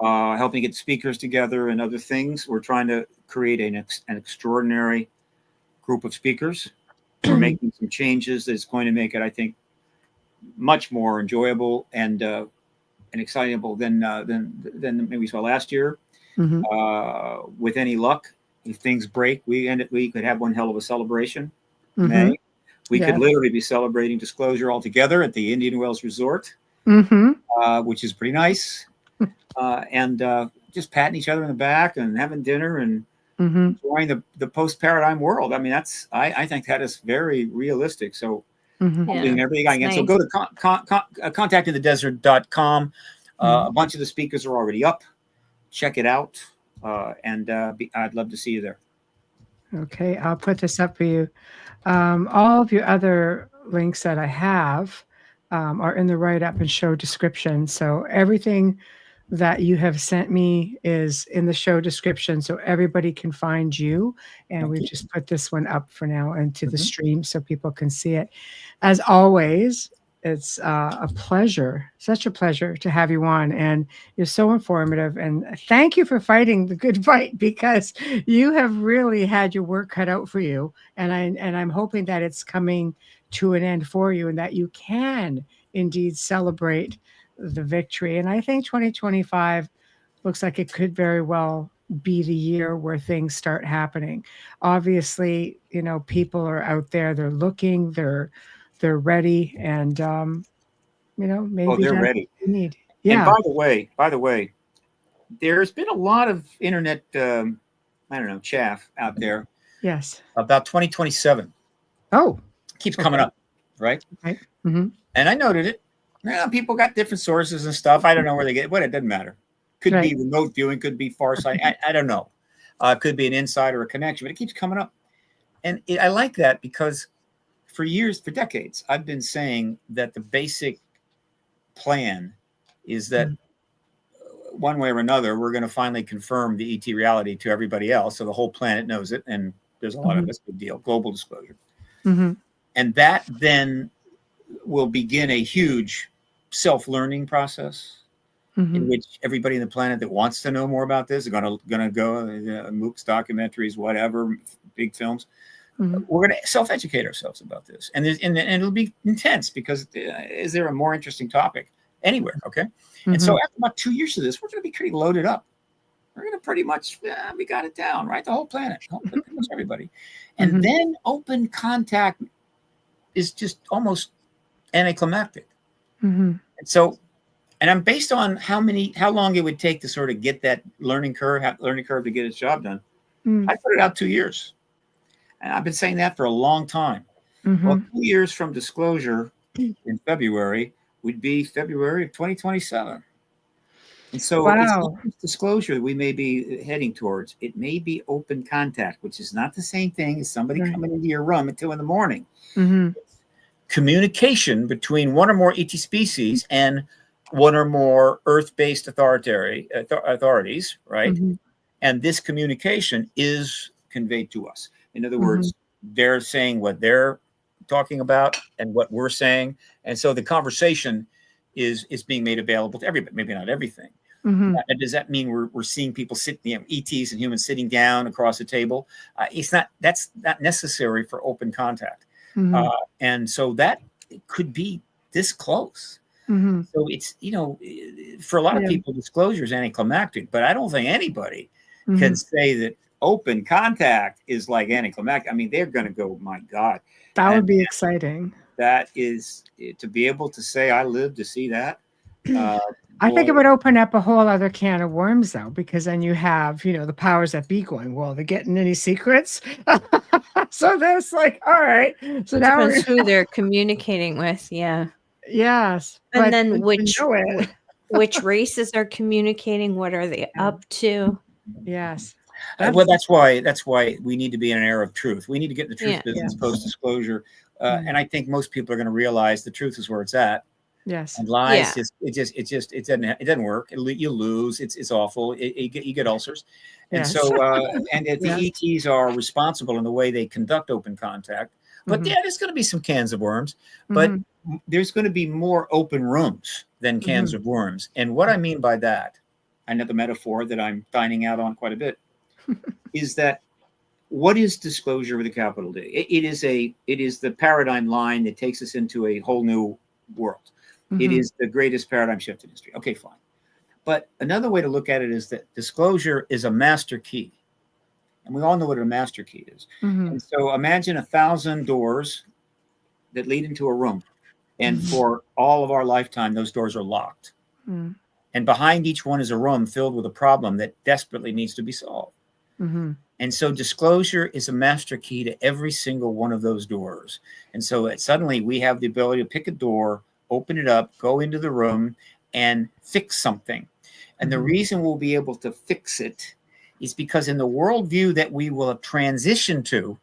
helping get speakers together and other things. We're trying to create an extraordinary group of speakers. We're making some changes that's going to make it, I think, much more enjoyable and excitable than maybe we saw last year. With any luck, if things break, we could have one hell of a celebration. May. We could literally be celebrating Disclosure all together at the Indian Wells Resort, which is pretty nice. And just patting each other in the back and having dinner and enjoying the post-paradigm world. I mean, I think that is very realistic. So I'm doing everything I can. Nice. So go to contactinthedesert.com. A bunch of the speakers are already up. Check it out. And I'd love to see you there. Okay, I'll put this up for you. All of your other links that I have are in the write-up and show description. So everything that you have sent me is in the show description, so everybody can find you. And we've just put this one up for now into the stream so people can see it. As always, it's a pleasure, such a pleasure to have you on, and you're so informative. And thank you for fighting the good fight, because you have really had your work cut out for you. And I'm hoping that it's coming to an end for you, and that you can indeed celebrate the victory. And I think 2025 looks like it could very well be the year where things start happening. Obviously, people are out there, they're looking, they're ready, and maybe they're ready. Need. Yeah. And by the way, there's been a lot of internet chaff out there. Yes. About 2027. Oh. Keeps coming up, right? Right. And I noted it. People got different sources and stuff. I don't know where they get it, but it doesn't matter. Could be remote viewing, could be far side. I don't know. Could be an inside or a connection, but it keeps coming up. And I like that, because for decades, I've been saying that the basic plan is that one way or another, we're going to finally confirm the ET reality to everybody else. So the whole planet knows it. And there's a lot of this big deal, global disclosure. And that then will begin a huge self-learning process in which everybody on the planet that wants to know more about this is going to go, MOOCs, documentaries, whatever, big films. We're going to self-educate ourselves about this. And it'll be intense, because is there a more interesting topic anywhere? Okay. And so after about 2 years of this, we're going to be pretty loaded up. We're going to pretty much, we got it down, right? The whole planet, pretty much everybody. And then open contact is just almost anticlimactic. And so, and I'm based on how long it would take to sort of get that learning curve to get its job done. I put it out 2 years. And I've been saying that for a long time. Well, 2 years from disclosure in February would be February of 2027. And so it's not just disclosure that we may be heading towards. It may be open contact, which is not the same thing as somebody coming into your room at 2 a.m. It's communication between one or more ET species and one or more Earth-based authorities, right? And this communication is conveyed to us. In other words, they're saying what they're talking about and what we're saying. And so the conversation is being made available to everybody, maybe not everything. Does that mean we're seeing people ETs and humans sitting down across a table? That's not necessary for open contact. And so that could be this close. So it's, for a lot of people, disclosure is anticlimactic, but I don't think anybody can say that open contact is like anticlimactic. I mean, they're going to go, my God. That would be exciting. That is, to be able to say, I lived to see that. I think it would open up a whole other can of worms, though, because then you have, the powers that be going, well, they're getting any secrets. So that's like, all right. So now depends who they're communicating with. Yeah. Yes. And then which races are communicating, what are they up to? Yes. Well, that's why we need to be in an era of truth. We need to get in the truth business post-disclosure. And I think most people are going to realize the truth is where it's at. Yes. And lies, it doesn't work. You lose. It's awful. You get ulcers. And so, and if the ETs are responsible in the way they conduct open contact, but there's going to be some cans of worms, but there's going to be more open rooms than cans of worms. And what I mean by that, I know the metaphor that I'm dining out on quite a bit, is that what is disclosure with a capital D? It is the paradigm line that takes us into a whole new world. It is the greatest paradigm shift in history. Okay, fine. But another way to look at it is that disclosure is a master key. And we all know what a master key is. And so imagine 1,000 doors that lead into a room. And for all of our lifetime, those doors are locked. And behind each one is a room filled with a problem that desperately needs to be solved. And so disclosure is a master key to every single one of those doors. And so suddenly we have the ability to pick a door, open it up, go into the room, and fix something. And the reason we'll be able to fix it is because in the worldview that we will have transitioned to,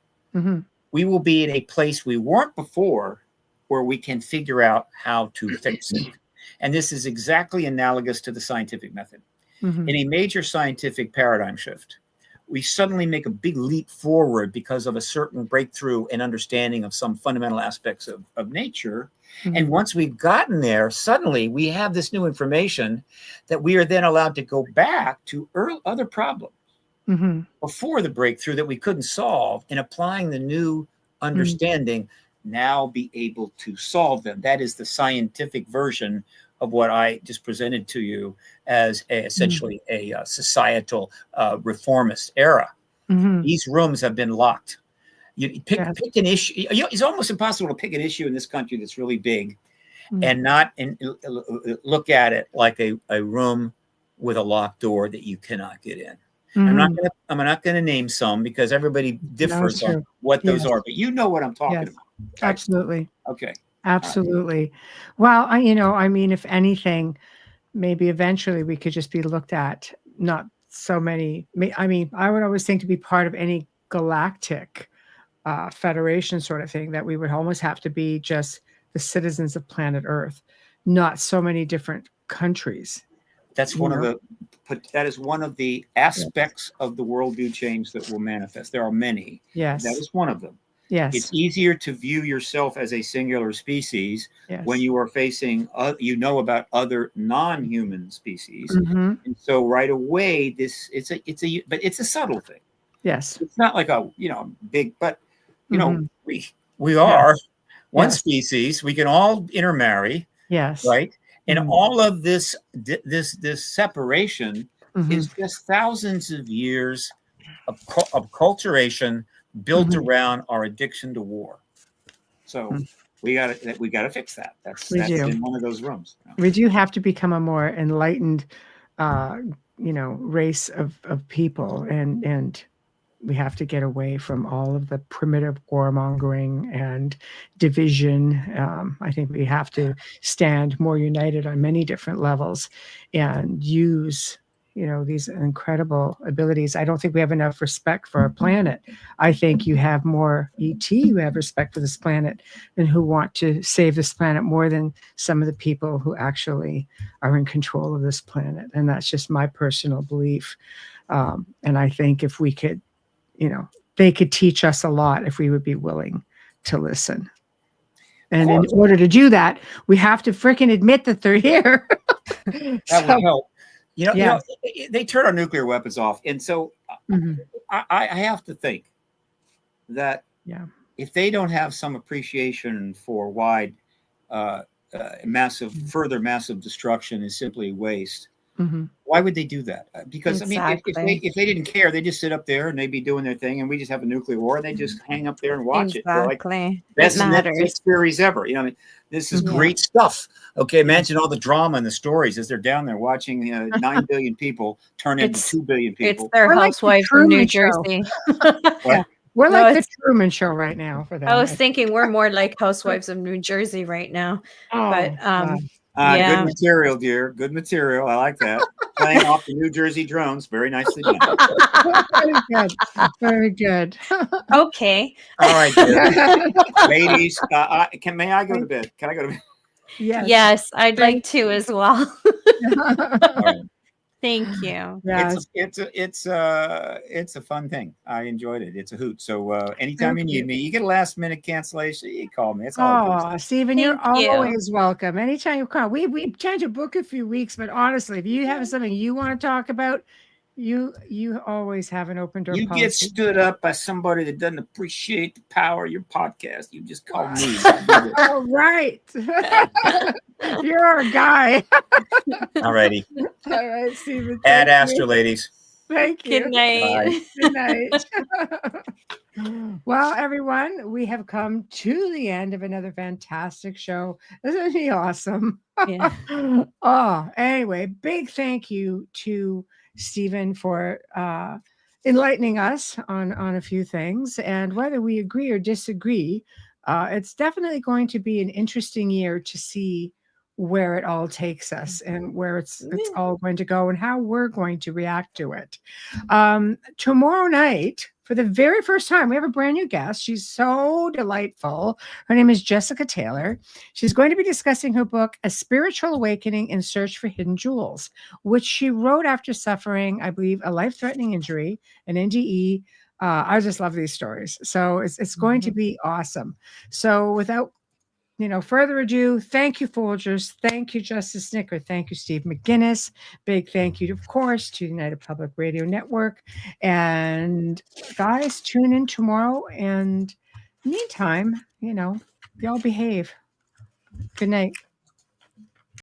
we will be in a place we weren't before where we can figure out how to fix it. And this is exactly analogous to the scientific method. In a major scientific paradigm shift, we suddenly make a big leap forward because of a certain breakthrough and understanding of some fundamental aspects of nature. And once we've gotten there, suddenly we have this new information that we are then allowed to go back to other problems before the breakthrough that we couldn't solve, and applying the new understanding, now be able to solve them. That is the scientific version of what I just presented to you as essentially a societal reformist era. These rooms have been locked. You pick an issue. It's almost impossible to pick an issue in this country that's really big and not look at it like a room with a locked door that you cannot get in. I'm not going to name some because everybody differs on what those are, but you know what I'm talking about. Right? Absolutely. Okay. Absolutely. Well, I mean, if anything, maybe eventually we could just be looked at, not so many. I mean, I would always think to be part of any galactic federation sort of thing, that we would almost have to be just the citizens of planet Earth, not so many different countries. That's that is one of the aspects of the worldview change that will manifest. There are many. Yes. That is one of them. Yes. It's easier to view yourself as a singular species when you are facing, about other non-human species. And so right away, but it's a subtle thing. Yes. It's not like a, big, but, we are one species. We can all intermarry. Yes. Right. And all of this separation is just thousands of years of acculturation built around our addiction to war. So we got to fix that. That's in one of those rooms. We do have to become a more enlightened, race of people, and we have to get away from all of the primitive warmongering and division. I think we have to stand more united on many different levels and use, these incredible abilities. I don't think we have enough respect for our planet. I think you have more ET who have respect for this planet and who want to save this planet more than some of the people who actually are in control of this planet. And that's just my personal belief. And I think if we could, they could teach us a lot if we would be willing to listen. And in order to do that, we have to freaking admit that they're here. That would help. They turn our nuclear weapons off. And so I have to think that if they don't have some appreciation for wide, further massive destruction is simply waste, why would they do that? Because exactly. I mean, if they didn't care, they just sit up there and they'd be doing their thing, and we just have a nuclear war, and they just hang up there and watch it. Exactly. Best Netflix series ever. This is great stuff. Okay, imagine all the drama and the stories as they're down there watching 9 billion people turn into 2 billion people. It's their housewives from New Jersey. We're like the Truman Show right now for them. I was thinking we're more like housewives of New Jersey right now. Oh, but Good material, dear. Good material. I like that. Playing off the New Jersey drones. Very nicely done. Very good. Very good. Okay. All right, dear. Ladies, may I go to bed? Can I go to bed? Yes, I'd like to as well. Right. Thank you. Yes. It's a fun thing. I enjoyed it. It's a hoot. So anytime you need me, you get a last minute cancellation, you call me. It's all. Oh, Stephen, you're Thank you. always welcome. Anytime you come, we tend to book a few weeks, but honestly, if you have something you want to talk about, you always have an open door You policy. get stood up by somebody that doesn't appreciate the power of your podcast. You just call me. Oh, right. You're our guy. All righty. All right, Stephen. Ad thank Astra, you. ladies. Thank you. Good night. Good night. Well, everyone, we have come to the end of another fantastic show. Isn't he awesome? Yeah. Oh, anyway, big thank you to Stephen for enlightening us on a few things. And whether we agree or disagree, it's definitely going to be an interesting year to see where it all takes us and where it's all going to go and how we're going to react to it. Tomorrow night, for the very first time, we have a brand new guest. She's so delightful. Her name is Jessica Taylor. She's going to be discussing her book, A Spiritual Awakening in Search for Hidden Jewels, which she wrote after suffering, I believe, a life-threatening injury, an NDE. I just love these stories. So it's going to be awesome. So without further ado, thank you, Folgers. Thank you, Justice Snicker. Thank you, Steve McGinnis. Big thank you, of course, to United Public Radio Network. And guys, tune in tomorrow. And meantime, y'all behave. Good night.